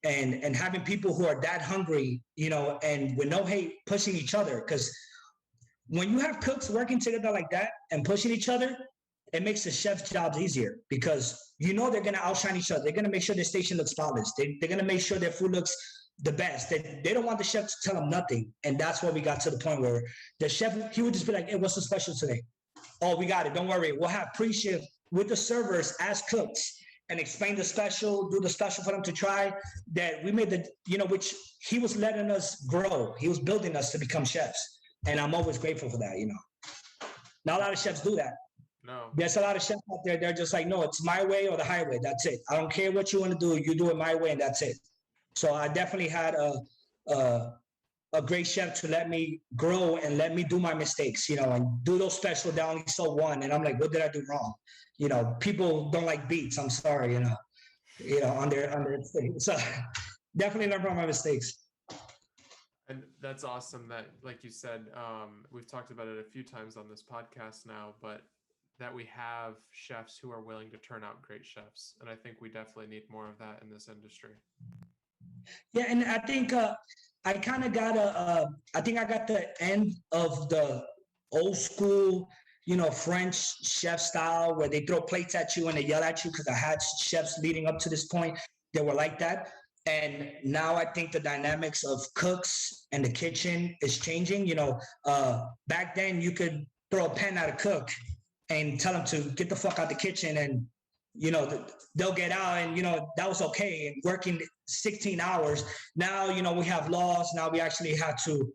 Speaker 3: and having people who are that hungry, and with no hate, pushing each other. Because when you have cooks working together like that and pushing each other, it makes the chef's jobs easier because they're going to outshine each other. They're going to make sure their station looks spotless. They're going to make sure their food looks the best. They don't want the chef to tell them nothing. And that's where we got to the point where the chef, he would just be like, hey, what's the special today? Oh, we got it. Don't worry. We'll have pre-shift with the servers as cooks and explain the special, do the special for them to try. That we made the, which he was letting us grow. He was building us to become chefs. And I'm always grateful for that, Not a lot of chefs do that.
Speaker 2: No.
Speaker 3: There's a lot of chefs out there. They're just like, no, it's my way or the highway. That's it. I don't care what you want to do. You do it my way, and that's it. So I definitely had a great chef to let me grow and let me do my mistakes, and do those special that I only sold one. And I'm like, what did I do wrong? People don't like beets. I'm sorry, on their so definitely learn from my mistakes.
Speaker 2: And that's awesome that, like you said, we've talked about it a few times on this podcast now, but that we have chefs who are willing to turn out great chefs. And I think we definitely need more of that in this industry.
Speaker 3: Yeah, and I think I kind of got I think I got the end of the old school, French chef style where they throw plates at you and they yell at you, because I had chefs leading up to this point that were like that. And now I think the dynamics of cooks and the kitchen is changing. Back then you could throw a pen at a cook and tell them to get the fuck out the kitchen, and they'll get out, and that was okay, and working 16 hours. Now we have laws. Now we actually have to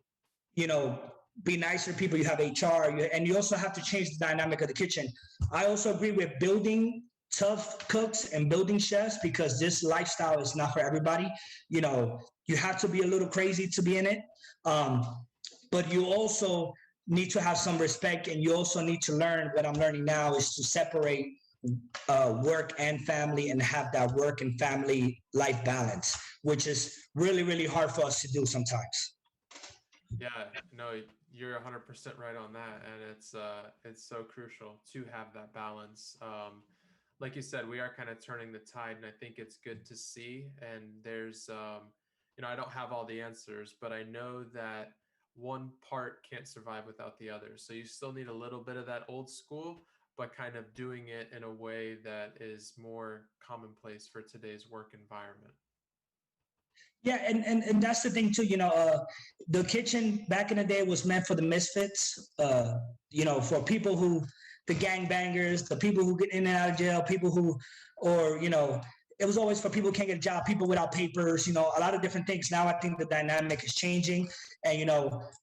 Speaker 3: be nicer to people. You have HR, and you also have to change the dynamic of the kitchen. I also agree with building tough cooks and building chefs, because this lifestyle is not for everybody. You have to be a little crazy to be in it, but you also need to have some respect, and you also need to learn. What I'm learning now is to separate work and family, and have that work and family life balance, which is really, really hard for us to do sometimes.
Speaker 2: Yeah, no, you're 100% right on that. And it's so crucial to have that balance. Like you said, we are kind of turning the tide, and I think it's good to see. And there's, I don't have all the answers, but I know that one part can't survive without the other. So you still need a little bit of that old school, but kind of doing it in a way that is more commonplace for today's work environment.
Speaker 3: Yeah, and that's the thing too. The kitchen back in the day was meant for the misfits. For people who, the gangbangers, the people who get in and out of jail, people who, it was always for people who can't get a job, people without papers, a lot of different things. Now I think the dynamic is changing, and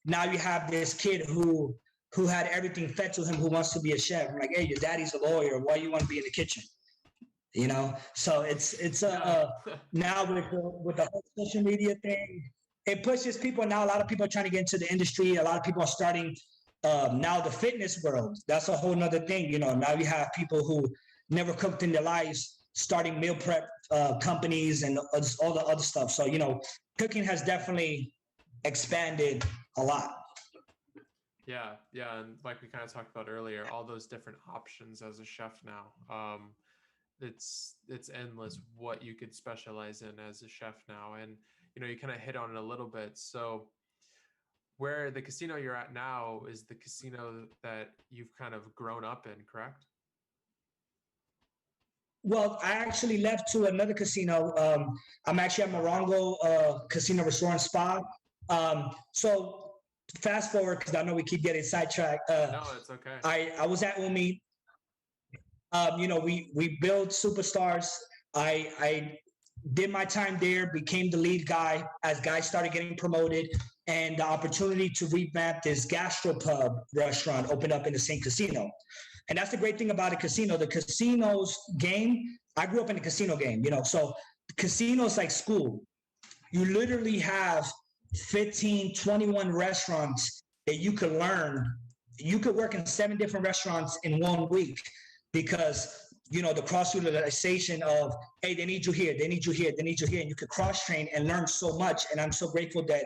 Speaker 3: now you have this kid who had everything fed to him, who wants to be a chef. I'm like, hey, your daddy's a lawyer. Why you want to be in the kitchen? So it's now with the whole social media thing, it pushes people. Now a lot of people are trying to get into the industry. A lot of people are starting now the fitness world. That's a whole nother thing. Now you have people who never cooked in their lives starting meal prep companies and all the other stuff. So cooking has definitely expanded a lot.
Speaker 2: Yeah, and like we kind of talked about earlier, all those different options as a chef now. It's endless what you could specialize in as a chef now. And you kind of hit on it a little bit. So where the casino you're at now is the casino that you've kind of grown up in, correct?
Speaker 3: Well, I actually left to another casino. I'm actually at Morongo Casino Resort Spa. So fast forward, because I know we keep getting sidetracked.
Speaker 2: No, it's okay.
Speaker 3: I was at Umi. We build superstars. I did my time there, became the lead guy as guys started getting promoted, and the opportunity to revamp this gastropub restaurant opened up in the same casino. And that's the great thing about a casino. The casino's game, I grew up in the casino game, so the casino's like school. You literally have 15, 21 restaurants that you could learn. You could work in 7 different restaurants in 1 week, because the cross-utilization of, hey, they need you here, they need you here, they need you here, and you could cross-train and learn so much. And I'm so grateful that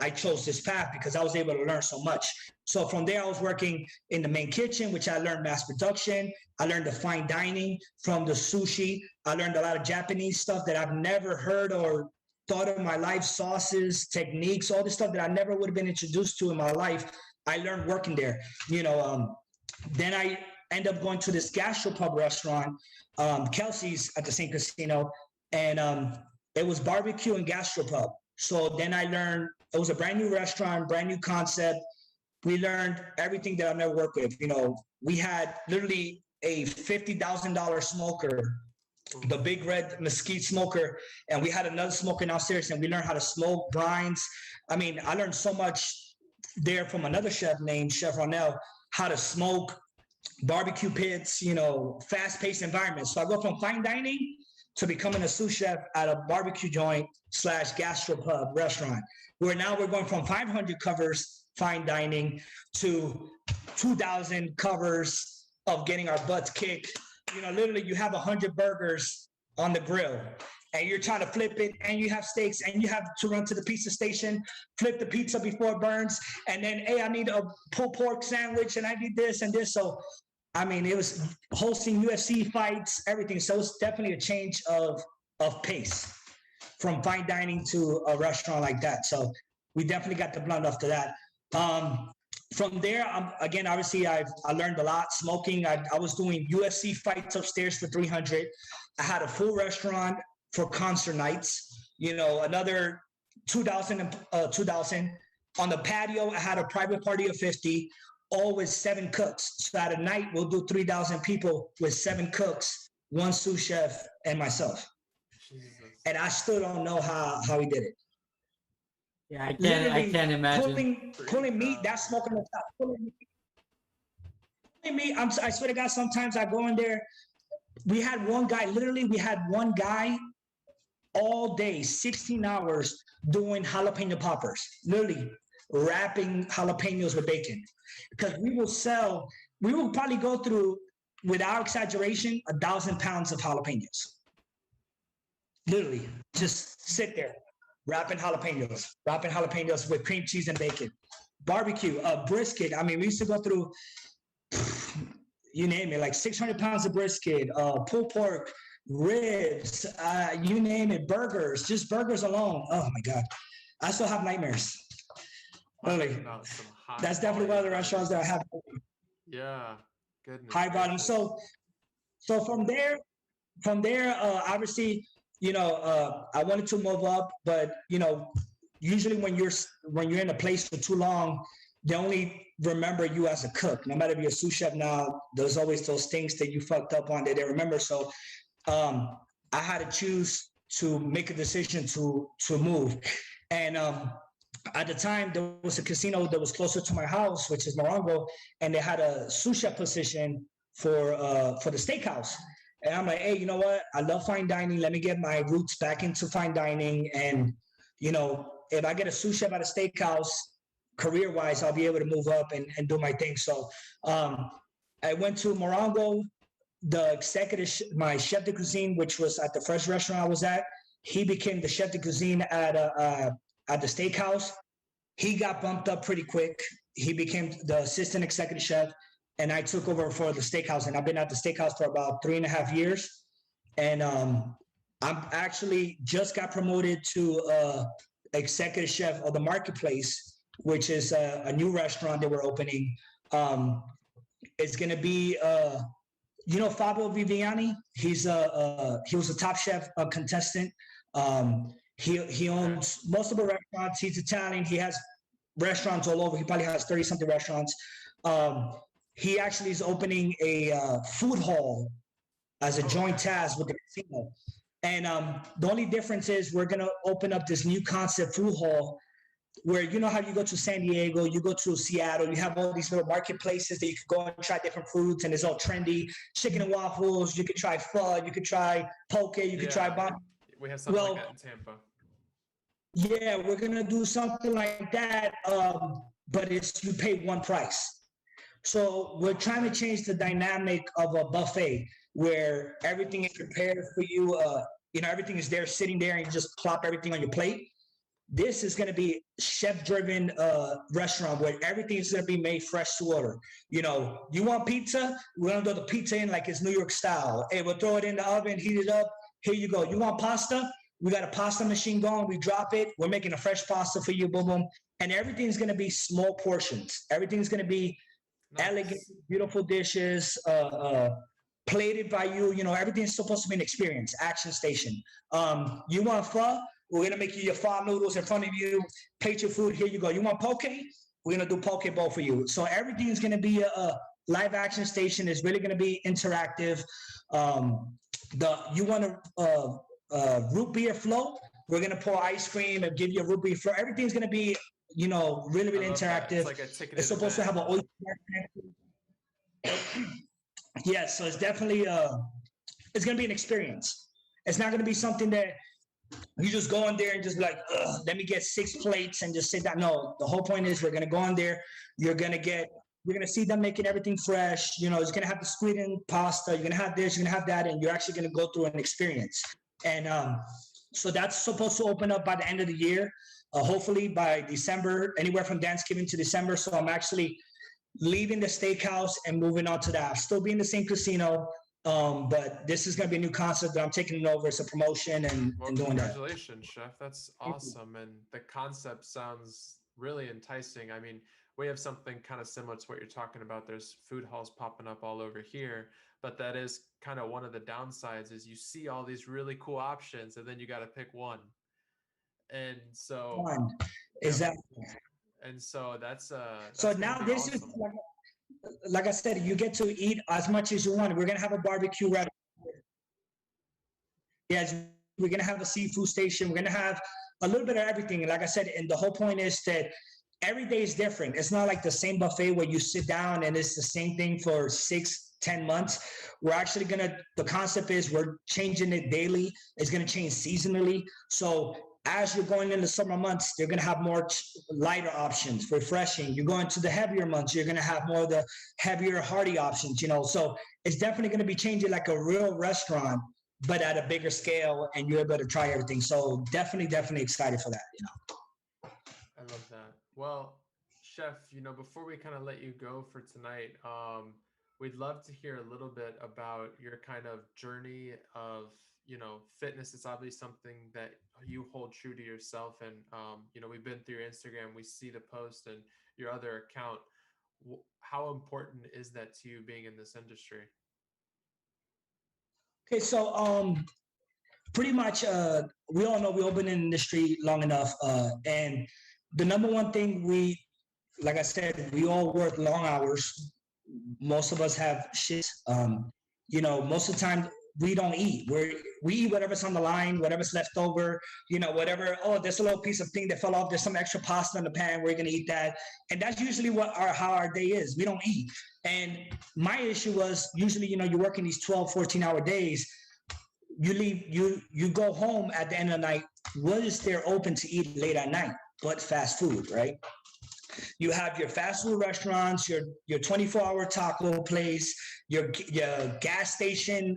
Speaker 3: I chose this path, because I was able to learn so much. So from there, I was working in the main kitchen, which I learned mass production. I learned the fine dining from the sushi. I learned a lot of Japanese stuff that I've never heard or thought of in my life, sauces, techniques, all this stuff that I never would have been introduced to in my life. I learned working there. Then I end up going to this gastropub restaurant, Kelsey's at the same casino. And it was barbecue and gastropub. So then I learned it was a brand new restaurant, brand new concept. We learned everything that I've never worked with. We had literally a $50,000 smoker, the big red mesquite smoker, and we had another smoker downstairs, and we learned how to smoke brines. I mean, I learned so much there from another chef named Chef Ronell, how to smoke, barbecue pits, fast-paced environment. So I go from fine dining to becoming a sous chef at a barbecue joint / gastropub restaurant, where now we're going from 500 covers fine dining to 2,000 covers of getting our butts kicked. Literally you have 100 burgers on the grill and you're trying to flip it, and you have steaks, and you have to run to the pizza station, flip the pizza before it burns, and then, hey, I need a pulled pork sandwich, and I need this and this. So, I mean, it was hosting UFC fights, everything. So it's definitely a change of pace from fine dining to a restaurant like that. So we definitely got the blunt off to that. From there, again, obviously, I learned a lot. Smoking, I was doing UFC fights upstairs for 300. I had a full restaurant for concert nights. Another 2,000. On the patio, I had a private party of 50, all with 7 cooks. So at a night, we'll do 3,000 people with 7 cooks, 1 sous chef, and myself. Jesus. And I still don't know how he did it.
Speaker 1: Yeah, I can't imagine.
Speaker 3: Pulling meat, that's smoking on top. Pulling meat, I swear to God, sometimes I go in there. We had one guy all day, 16 hours, doing jalapeno poppers, literally wrapping jalapenos with bacon. Because we will probably go through, without exaggeration, 1,000 pounds of jalapenos. Literally, just sit there. Wrapping jalapenos with cream cheese and bacon. Barbecue, brisket. I mean, we used to go through, you name it, like 600 pounds of brisket, pulled pork, ribs, you name it, burgers, just burgers alone. Oh my God. I still have nightmares. Really. That's definitely one of the restaurants that I have.
Speaker 2: Yeah. Goodness.
Speaker 3: High volume. So from there, obviously, I wanted to move up, but usually when you're in a place for too long, they only remember you as a cook. No matter if you're a sous chef now, there's always those things that you fucked up on that they remember. So I had to choose to make a decision to move. And at the time, there was a casino that was closer to my house, which is Morongo, and they had a sous chef position for the steakhouse. And I'm like, hey, you know what? I love fine dining. Let me get my roots back into fine dining. And, if I get a sous chef at a steakhouse, career-wise, I'll be able to move up and do my thing. So I went to Morongo. The executive, my chef de cuisine, which was at the first restaurant I was at, he became the chef de cuisine at the steakhouse. He got bumped up pretty quick. He became the assistant executive chef. And I took over for the steakhouse, and I've been at the steakhouse for about 3.5 years. And I'm actually just got promoted to executive chef of the Marketplace, which is a new restaurant that we're opening. It's going to be, Fabio Viviani. He was a Top Chef contestant. He owns most of the restaurants. He's Italian. He has restaurants all over. He probably has 30-something restaurants. He actually is opening a food hall as a joint task with the casino. And the only difference is we're going to open up this new concept food hall where, how you go to San Diego, you go to Seattle, you have all these little marketplaces that you can go and try different foods, and it's all trendy. Chicken and waffles, you could try pho, you could try poke, you could try bomb.
Speaker 2: We have something like that in Tampa.
Speaker 3: Yeah, we're going to do something like that, but you pay one price. So we're trying to change the dynamic of a buffet where everything is prepared for you. Everything is there, sitting there, and you just plop everything on your plate. This is going to be chef-driven restaurant where everything is going to be made fresh to order. You want pizza? We're going to throw the pizza in like it's New York style. Hey, we'll throw it in the oven, heat it up. Here you go. You want pasta? We got a pasta machine going. We drop it. We're making a fresh pasta for you. Boom, boom. And everything's going to be small portions. Everything's going to be elegant, beautiful dishes. plated by you. You know, everything's supposed to be an experience. Action station. You want pho? We're gonna make you your pho noodles in front of you. Plate your food. Here you go. You want poke? We're gonna do poke bowl for you. So everything's gonna be a live action station. It's really gonna be interactive. You want a root beer float? We're gonna pour ice cream and give you a root beer float. Everything's gonna be, you know, really, really interactive.
Speaker 2: It's like a ticketed
Speaker 3: It's supposed
Speaker 2: event.
Speaker 3: to have an oyster. Yes, so it's definitely it's gonna be an experience. It's not gonna be something that you just go in there and just be like, let me get 6 plates and just sit down. No, the whole point is we're gonna go in there. You're gonna see them making everything fresh. You know, it's gonna have the squid and pasta. You're gonna have this. You're gonna have that, and you're actually gonna go through an experience. And so that's supposed to open up by the end of the year. Hopefully by December, anywhere from Thanksgiving to December. So I'm actually leaving the steakhouse and moving on to that. I'll still be in the same casino, but this is going to be a new concept that I'm taking it over. It's a promotion and doing that.
Speaker 2: Congratulations, Chef. That's awesome. And the concept sounds really enticing. I mean, we have something kind of similar to what you're talking about. There's food halls popping up all over here, but that is kind of one of the downsides is you see all these really cool options and then you got to pick one. And so
Speaker 3: exactly.
Speaker 2: And so that's
Speaker 3: so now this
Speaker 2: awesome.
Speaker 3: is like I said, you get to eat as much as you want. We're gonna have a barbecue right. Yes, we're gonna have a seafood station. We're gonna have a little bit of everything. And like I said, and the whole point is that every day is different. It's not like the same buffet where you sit down and it's the same thing for 6-10 months. We're actually the concept is we're changing it daily. It's gonna change seasonally. So as you're going in the summer months, you're going to have more lighter options, refreshing. You're going to the heavier months, you're going to have more of the heavier, hearty options, you know. So it's definitely going to be changing like a real restaurant, but at a bigger scale, and you're able to try everything. So definitely excited for that, you know.
Speaker 2: I love that. Well, Chef, you know, before we kind of let you go for tonight, we'd love to hear a little bit about your kind of journey of, you know, fitness is obviously something that you hold true to yourself. And, you know, we've been through your Instagram, we see the post and your other account. How important is that to you being in this industry?
Speaker 3: Okay, so pretty much we all know we all been in the industry long enough. And the number one thing like I said, we all work long hours. Most of us have shifts. You know, most of the time, we don't eat. We eat whatever's on the line, whatever's left over, you know, whatever. Oh, there's a little piece of thing that fell off. There's some extra pasta in the pan. We're going to eat that. And that's usually how our day is. We don't eat. And my issue was usually, you know, you're working these 12, 14-hour days. You leave, you go home at the end of the night. What is there open to eat late at night but fast food, right? You have your fast food restaurants, your 24-hour taco place, your gas station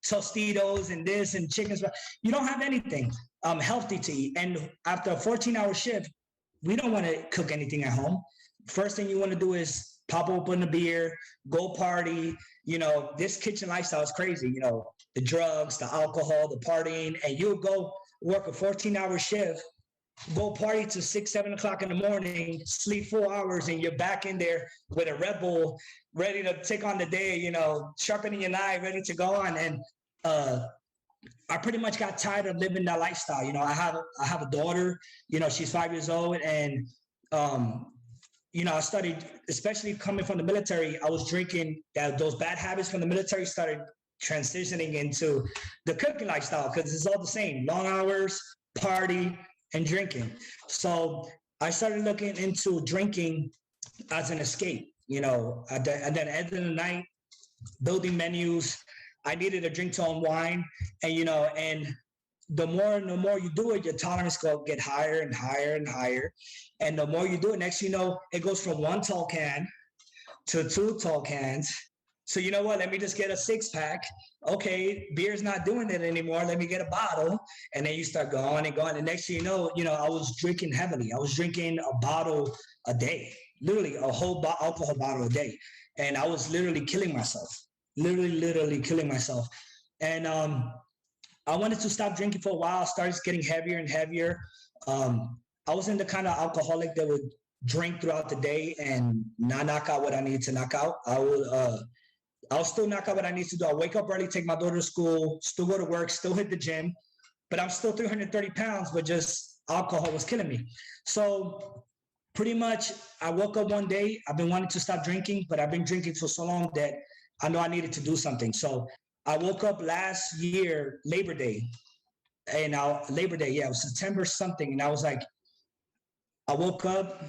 Speaker 3: Tostitos and this and chicken. You don't have anything healthy to eat. And after a 14-hour shift, we don't want to cook anything at home. First thing you want to do is pop open a beer, go party. You know, this kitchen lifestyle is crazy. You know, the drugs, the alcohol, the partying, and you'll go work a 14-hour shift, go party to 6, 7 o'clock in the morning, sleep 4 hours, and you're back in there with a Red Bull, ready to take on the day, you know, sharpening your knife, ready to go on. And I pretty much got tired of living that lifestyle. You know, I have a daughter, you know, she's 5 years old. And, you know, I started, especially coming from the military, I was drinking those bad habits from the military started transitioning into the cooking lifestyle because it's all the same, long hours, party, and drinking. So I started looking into drinking as an escape, you know, and then at the end of the night, building menus, I needed a drink to unwind. And, you know, and the more you do it, your tolerance will get higher and higher and higher. And the more you do it, next, you know, it goes from 1 tall can to 2 tall cans. So you know what, let me just get a 6-pack. Okay, beer's not doing it anymore. Let me get a bottle. And then you start going and going. And next thing you know, I was drinking heavily. I was drinking a bottle a day, literally a whole alcohol bottle a day. And I was literally killing myself, literally killing myself. And I wanted to stop drinking for a while. I started getting heavier and heavier. I wasn't the kind of alcoholic that would drink throughout the day and not knock out what I needed to knock out. I would I'll still knock out what I need to do. I'll wake up early, take my daughter to school, still go to work, still hit the gym, but I'm still 330 pounds, but just alcohol was killing me. So pretty much I woke up one day, I've been wanting to stop drinking, but I've been drinking for so long that I know I needed to do something. So I woke up last year, Labor Day, and Labor Day, yeah, it was September something. And I was like, I woke up,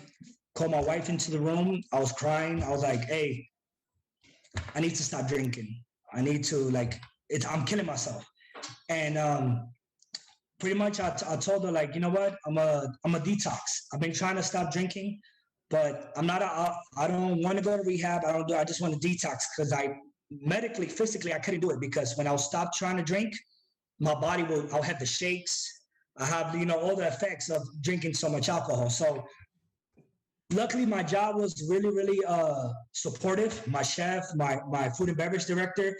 Speaker 3: called my wife into the room. I was crying. I was like, hey, I need to stop drinking. I need to I'm killing myself. And pretty much I told her, like, you know what? I'm a detox. I've been trying to stop drinking, but I don't want to go to rehab. I just want to detox because medically, physically, I couldn't do it because when I'll stop trying to drink, my body I'll have the shakes. I have, all the effects of drinking so much alcohol. So luckily my job was really, really supportive. My chef, my food and beverage director,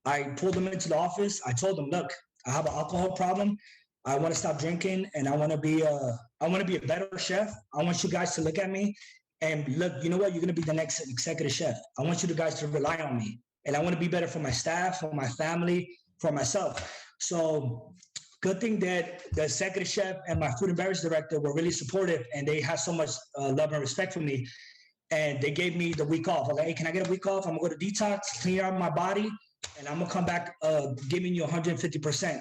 Speaker 3: I pulled them into the office. I told them, look, I have an alcohol problem. I want to stop drinking and I want to be a better chef. I want you guys to look at me and look, you know what? You're going to be the next executive chef. I want you guys to rely on me. And I want to be better for my staff, for my family, for myself. So good thing that the executive chef and my food and beverage director were really supportive and they had so much love and respect for me. And they gave me the week off. I was like, hey, can I get a week off? I'm going to go to detox, clean out my body, and I'm going to come back giving you 150%.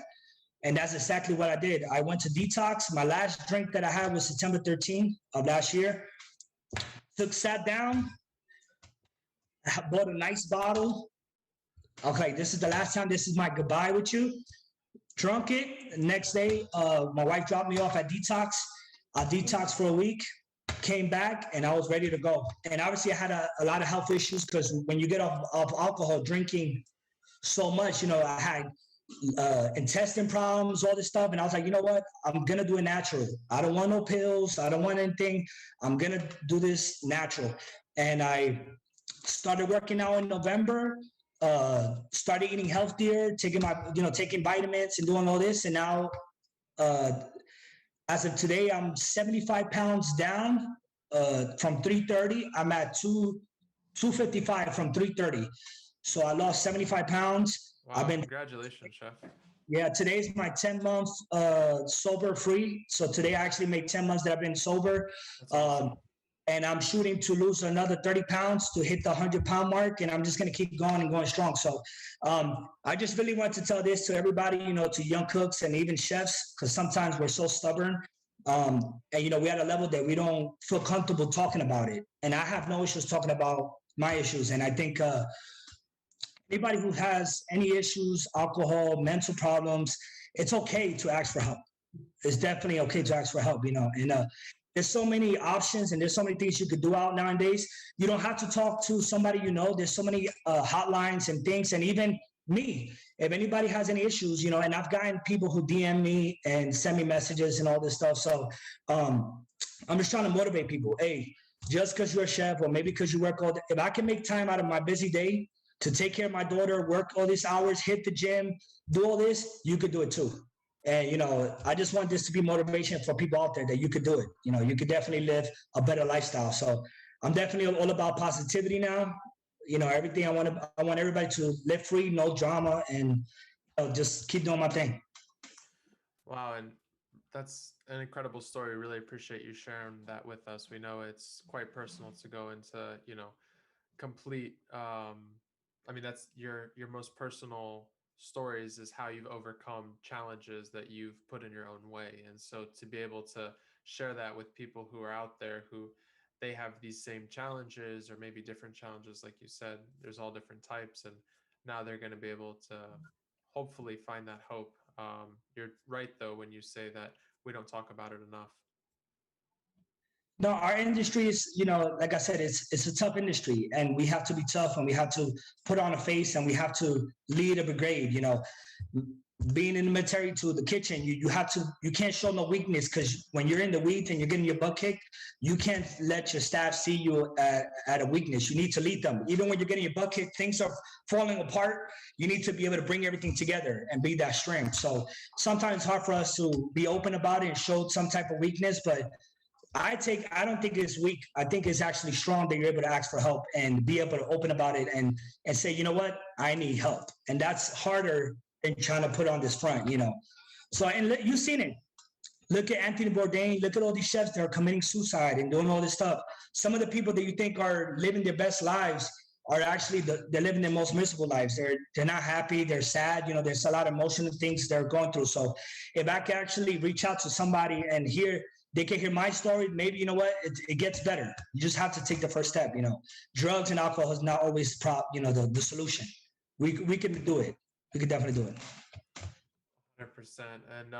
Speaker 3: And that's exactly what I did. I went to detox. My last drink that I had was September 13th of last year. Sat down, I bought a nice bottle. Okay, this is the last time. This is my goodbye with you. Drunk it. The next day, my wife dropped me off at detox. I detoxed for a week, came back, and I was ready to go. And obviously, I had a lot of health issues because when you get off alcohol, drinking so much, I had intestine problems, all this stuff. And I was like, you know what? I'm going to do it natural. I don't want no pills. I don't want anything. I'm going to do this natural. And I started working out in November, started eating healthier, taking vitamins and doing all this. And now, as of today, I'm 75 pounds down from 330. I'm at 255 from 330. So I lost 75 pounds.
Speaker 2: Wow, congratulations, chef.
Speaker 3: Yeah, today's my 10-month sober free. So today I actually made 10 months that I've been sober. Awesome. And I'm shooting to lose another 30 pounds to hit the 100-pound mark. And I'm just going to keep going and going strong. So I just really want to tell this to everybody, to young cooks and even chefs, because sometimes we're so stubborn. And, we're at a level that we don't feel comfortable talking about it. And I have no issues talking about my issues. And I think anybody who has any issues, alcohol, mental problems, it's okay to ask for help. It's definitely okay to ask for help, and there's so many options and there's so many things you could do out nowadays. You don't have to talk to somebody, there's so many hotlines and things. And even me, if anybody has any issues, and I've gotten people who DM me and send me messages and all this stuff. So I'm just trying to motivate people. Hey, just because you're a chef or maybe because you work all day, if I can make time out of my busy day to take care of my daughter, work all these hours, hit the gym, do all this, you could do it too. And, I just want this to be motivation for people out there that you could do it. You could definitely live a better lifestyle. So I'm definitely all about positivity now. Everything I want everybody to live free, no drama, and just keep doing my thing.
Speaker 2: Wow. And that's an incredible story. Really appreciate you sharing that with us. We know it's quite personal to go into, complete, that's your most personal stories is how you've overcome challenges that you've put in your own way. And so to be able to share that with people who are out there who they have these same challenges or maybe different challenges, like you said, there's all different types, and now they're going to be able to hopefully find that hope. You're right though when you say that we don't talk about it enough.
Speaker 3: No, our industry is, like I said, it's a tough industry, and we have to be tough, and we have to put on a face, and we have to lead a brigade. Being in the military to the kitchen, you can't show no weakness, because when you're in the weeds and you're getting your butt kicked, you can't let your staff see you at a weakness. You need to lead them. Even when you're getting your butt kicked, things are falling apart. You need to be able to bring everything together and be that strength. So sometimes it's hard for us to be open about it and show some type of weakness, but I don't think it's weak. I think it's actually strong that you're able to ask for help and be able to open about it and say, you know what, I need help. And that's harder than trying to put on this front, you know. So, and you've seen it. Look at Anthony Bourdain. Look at all these chefs that are committing suicide and doing all this stuff. Some of the people that you think are living their best lives are actually they're living their most miserable lives. They're not happy. They're sad. You know, there's a lot of emotional things they're going through. So if I can actually reach out to somebody and they can hear my story, maybe, you know what, it gets better. You just have to take the first step. You know, drugs and alcohol is not always the solution. We can do it. We can definitely do it.
Speaker 2: 100%. And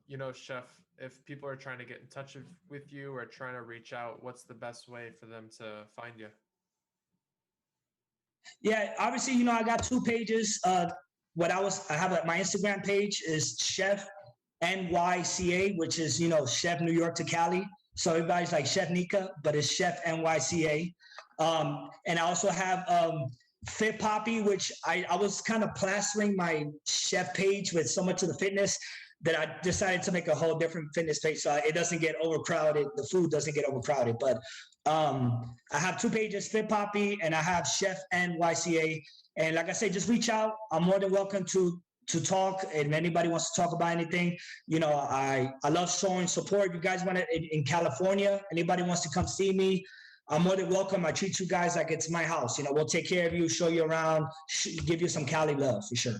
Speaker 2: you know, Chef, if people are trying to get in touch with you or trying to reach out, what's the best way for them to find you?
Speaker 3: Yeah, obviously, you know, I got 2 pages. I have my Instagram page is Chef NYCA, which is, you know, Chef New York to Cali. So everybody's like Chef Nika, but it's Chef NYCA. And I also have Fit Poppy, which I was kind of plastering my chef page with so much of the fitness that I decided to make a whole different fitness page so it doesn't get overcrowded. The food doesn't get overcrowded. But I have 2 pages, Fit Poppy, and I have Chef NYCA. And like I said, just reach out. I'm more than welcome to talk. And if anybody wants to talk about anything, you know, I love showing support. If you guys want to in California, anybody wants to come see me, I'm more than welcome. I treat you guys like it's my house. You know, we'll take care of you, show you around, give you some Cali love for sure.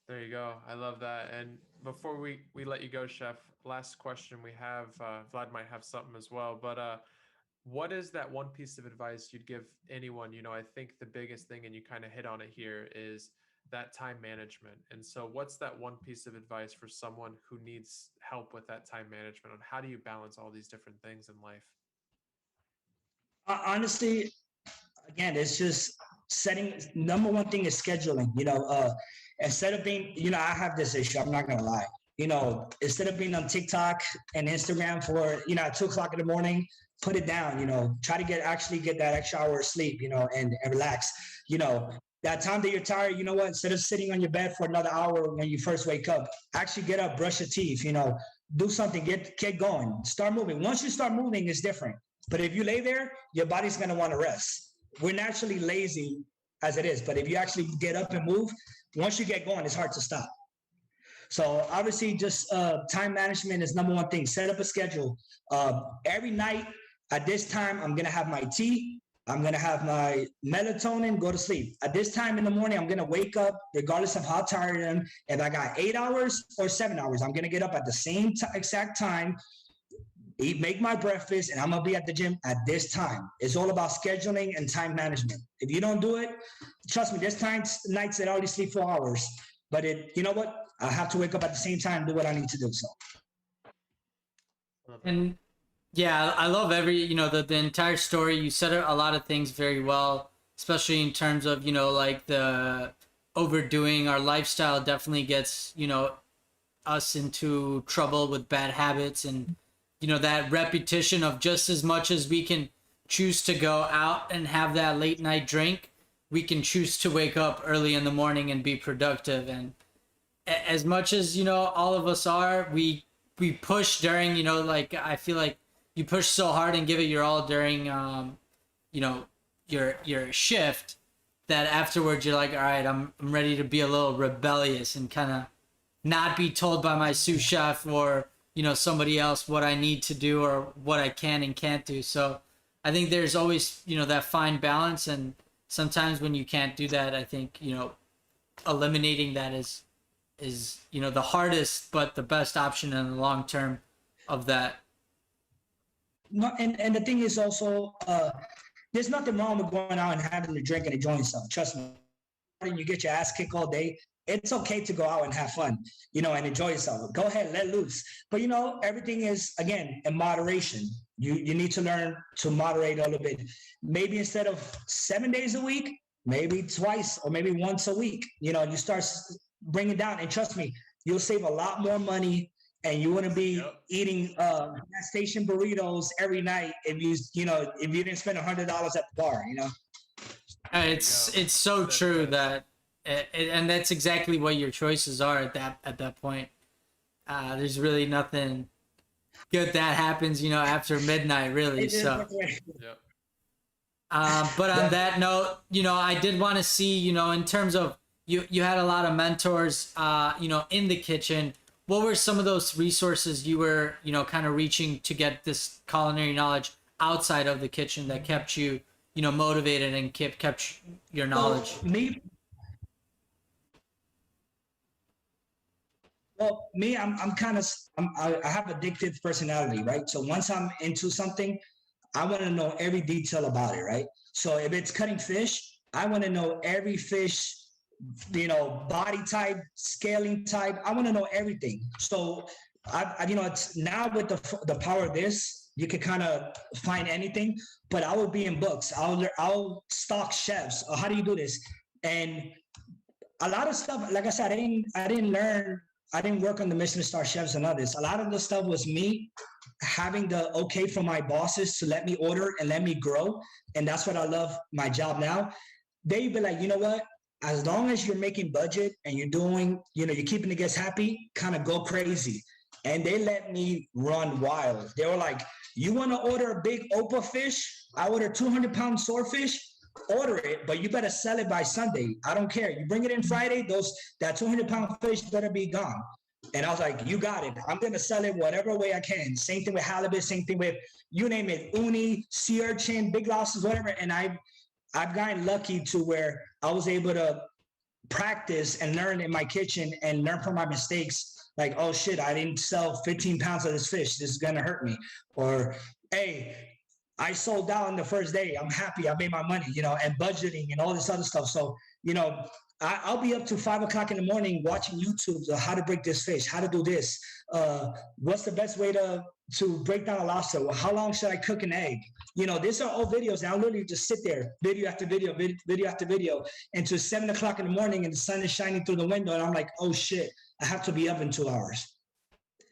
Speaker 2: There you go. I love that. And before we let you go, Chef, last question we have, Vlad might have something as well, but what is that one piece of advice you'd give anyone? You know, I think the biggest thing, and you kind of hit on it here, is that time management. And so what's that one piece of advice for someone who needs help with that time management on how do you balance all these different things in life?
Speaker 3: Honestly, again, it's just setting. Number one thing is scheduling. You know, instead of being, you know, I have this issue. I'm not gonna lie. You know, instead of being on TikTok and Instagram for, you know, at 2:00 in the morning, put it down. You know, try to actually get that extra hour of sleep. You know, and relax. You know, that time that you're tired, you know what? Instead of sitting on your bed for another hour when you first wake up, actually get up, brush your teeth. You know, do something. Get going. Start moving. Once you start moving, it's different. But if you lay there, your body's going to want to rest. We're naturally lazy as it is. But if you actually get up and move, once you get going, it's hard to stop. So obviously just time management is number one thing. Set up a schedule. Every night at this time, I'm going to have my tea. I'm going to have my melatonin, go to sleep. At this time in the morning, I'm going to wake up regardless of how tired I am. If I got 8 hours or 7 hours, I'm going to get up at the same exact time, make my breakfast, and I'm gonna be at the gym at this time. It's all about scheduling and time management. If you don't do it, trust me, there's nights that I already sleep 4 hours, but you know what? I have to wake up at the same time, do what I need to do. So.
Speaker 1: And yeah, I love you know, the entire story. You said a lot of things very well, especially in terms of, you know, like the overdoing. Our lifestyle definitely gets, you know, us into trouble with bad habits, and you know, that repetition of just as much as we can choose to go out and have that late night drink, we can choose to wake up early in the morning and be productive. And as much as, you know, all of us are, we push during, you know, like I feel like you push so hard and give it your all during, you know, your shift, that afterwards you're like, all right, I'm ready to be a little rebellious and kind of not be told by my sous chef or, you know, somebody else what I need to do or what I can and can't do. So I think there's always, you know, that fine balance. And sometimes when you can't do that, I think, you know, eliminating that is, you know, the hardest, but the best option in the long term of that.
Speaker 3: No, and the thing is also, there's nothing wrong with going out and having a drink and enjoying something. Trust me. And you get your ass kicked all day, it's okay to go out and have fun, you know, and enjoy yourself. Go ahead, let loose. But, you know, everything is, again, in moderation. You need to learn to moderate a little bit. Maybe instead of 7 days a week, maybe twice or maybe once a week, you know, you start bringing down. And trust me, you'll save a lot more money, and you wouldn't be eating gas station burritos every night if you didn't spend $100 at the bar, you know.
Speaker 1: It's so true that, and that's exactly what your choices are at that point. There's really nothing. good that happens, you know, after midnight, really. So,
Speaker 2: Yep.
Speaker 1: but on that note, you know, I did want to see, you know, in terms of you had a lot of mentors, you know, in the kitchen. What were some of those resources you were, you know, kind of reaching to get this culinary knowledge outside of the kitchen that kept you, you know, motivated and kept your knowledge?
Speaker 3: So me, well, me, I'm kind of, I have addictive personality, right? So once I'm into something, I want to know every detail about it, right? So if it's cutting fish, I want to know every fish, you know, body type, scaling type. I want to know everything. So you know, it's now with the power of this, you can kind of find anything. But I will be in books. I'll stalk chefs. Oh, how do you do this? And a lot of stuff, like I said, I didn't learn. I didn't work on the Michelin star chefs and others. A lot of the stuff was me having the okay from my bosses to let me order and let me grow. And that's what I love my job now. They'd be like, you know what? As long as you're making budget and you're doing, you know, you're keeping the guests happy, kind of go crazy. And they let me run wild. They were like, you want to order a big Opa fish? I order 200-pound swordfish. Order it, but you better sell it by Sunday. I don't care. You bring it in Friday, that 200-pound fish better be gone. And I was like, you got it. I'm gonna sell it whatever way I can. Same thing with halibut, same thing with you name it, uni, sea urchin, big losses, whatever. And I've gotten lucky to where I was able to practice and learn in my kitchen and learn from my mistakes. Like, oh shit, I didn't sell 15 pounds of this fish. This is gonna hurt me. Or hey, I sold out on the first day. I'm happy. I made my money, you know, and budgeting and all this other stuff. So, you know, I'll be up to 5 o'clock in the morning watching YouTube of how to break this fish, how to do this. What's the best way to break down a lobster? Well, how long should I cook an egg? You know, these are all videos. And I'll literally just sit there, video after video, video after video, until 7 o'clock in the morning and the sun is shining through the window. And I'm like, oh shit, I have to be up in 2 hours.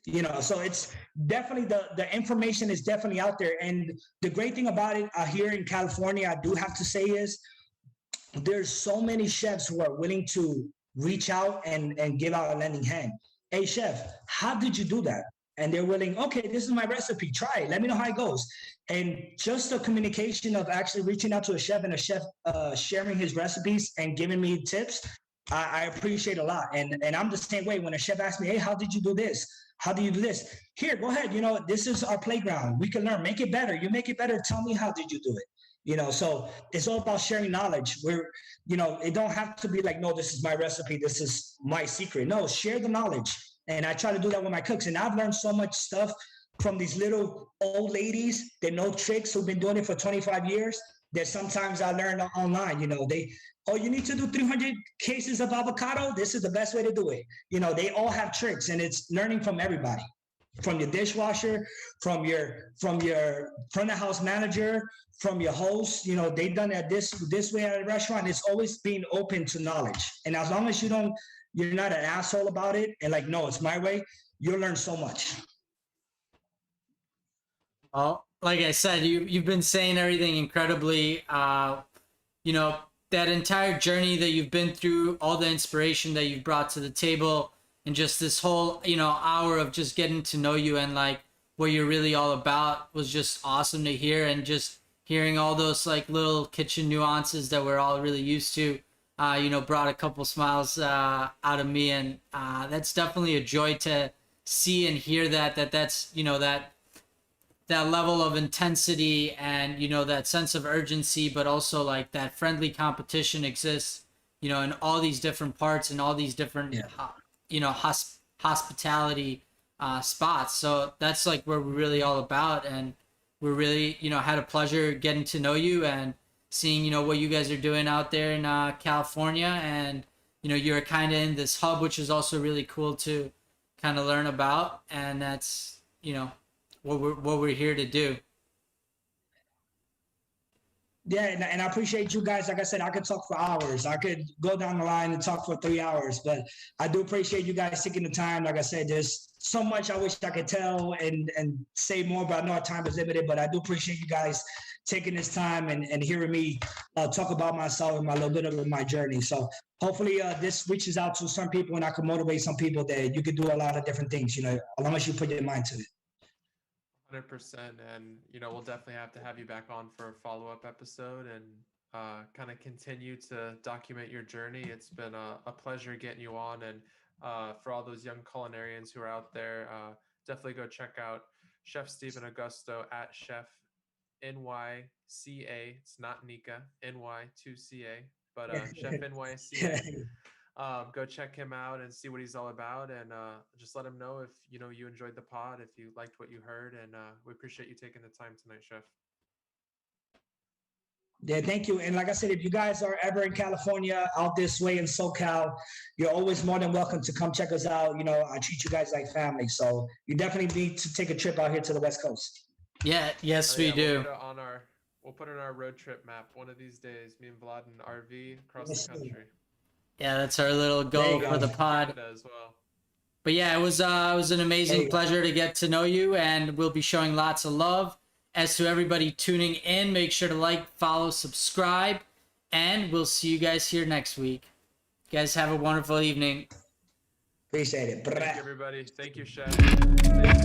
Speaker 3: You know, so it's definitely the information is definitely out there. And the great thing about it here in California, I do have to say is there's so many chefs who are willing to reach out and give out a lending hand. Hey chef, how did you do that? And they're willing, okay, this is my recipe, try it, let me know how it goes. And just the communication of actually reaching out to a chef and a chef sharing his recipes and giving me tips, I appreciate a lot. And I'm the same way. When a chef asks me, hey, how did you do this? How do you do this? Here, go ahead. You know, this is our playground. We can learn. Make it better. You make it better. Tell me, how did you do it? You know, so it's all about sharing knowledge. You know, it don't have to be like, no, this is my recipe. This is my secret. No, share the knowledge. And I try to do that with my cooks. And I've learned so much stuff from these little old ladies that know tricks, who've been doing it for 25 years, that sometimes I learn online. You know, you need to do 300 cases of avocado. This is the best way to do it. You know, they all have tricks, and it's learning from everybody, from your dishwasher, from your front of house manager, from your host. You know, they've done it this way at a restaurant. It's always being open to knowledge. And as long as you're not an asshole about it and like, no, it's my way, you'll learn so much.
Speaker 1: Well, like I said, you've been saying everything incredibly. You know, that entire journey that you've been through, all the inspiration that you've brought to the table, and just this whole, you know, hour of just getting to know you and like what you're really all about was just awesome to hear. And just hearing all those like little kitchen nuances that we're all really used to, you know, brought a couple smiles out of me. And that's definitely a joy to see and hear that's, you know, that level of intensity and, you know, that sense of urgency, but also like that friendly competition exists, you know, in all these different parts and all these different, you know, hospitality spots. So that's like what we're really all about. And we're really, you know, had a pleasure getting to know you and seeing, you know, what you guys are doing out there in California. And, you know, you're kind of in this hub, which is also really cool to kind of learn about. And that's, you know, what we're here to do.
Speaker 3: Yeah, and I appreciate you guys. Like I said, I could talk for hours. I could go down the line and talk for 3 hours, but I do appreciate you guys taking the time. Like I said, there's so much I wish I could tell and say more, but I know our time is limited. But I do appreciate you guys taking this time and hearing me talk about myself and my little bit of my journey. So hopefully this reaches out to some people and I can motivate some people that you could do a lot of different things, you know, as long as you put your mind to it.
Speaker 2: 100%. And, you know, we'll definitely have to have you back on for a follow-up episode and kind of continue to document your journey. It's been a pleasure getting you on. And for all those young culinarians who are out there, definitely go check out Chef Stephen Agosto at Chef NYCA. It's not Nika, NY2CA, but Chef NYCA. Go check him out and see what he's all about, and just let him know if you enjoyed the pod, if you liked what you heard, and we appreciate you taking the time tonight, Chef.
Speaker 3: Yeah, thank you. And like I said, if you guys are ever in California, out this way in SoCal, you're always more than welcome to come check us out. You know, I treat you guys like family, so you definitely need to take a trip out here to the West Coast.
Speaker 1: Yeah, yes, we do.
Speaker 2: We'll put it on our road trip map one of these days. Me and Vlad in RV across
Speaker 3: Yes,
Speaker 2: the country.
Speaker 1: Yeah, that's our little goal for the pod.
Speaker 2: Canada as well.
Speaker 1: But yeah, it was an amazing pleasure to get to know you, and we'll be showing lots of love. As to everybody tuning in, make sure to like, follow, subscribe, and we'll see you guys here next week. You guys have a wonderful evening.
Speaker 3: Appreciate it.
Speaker 2: Thank you, everybody. Thank you, Chef.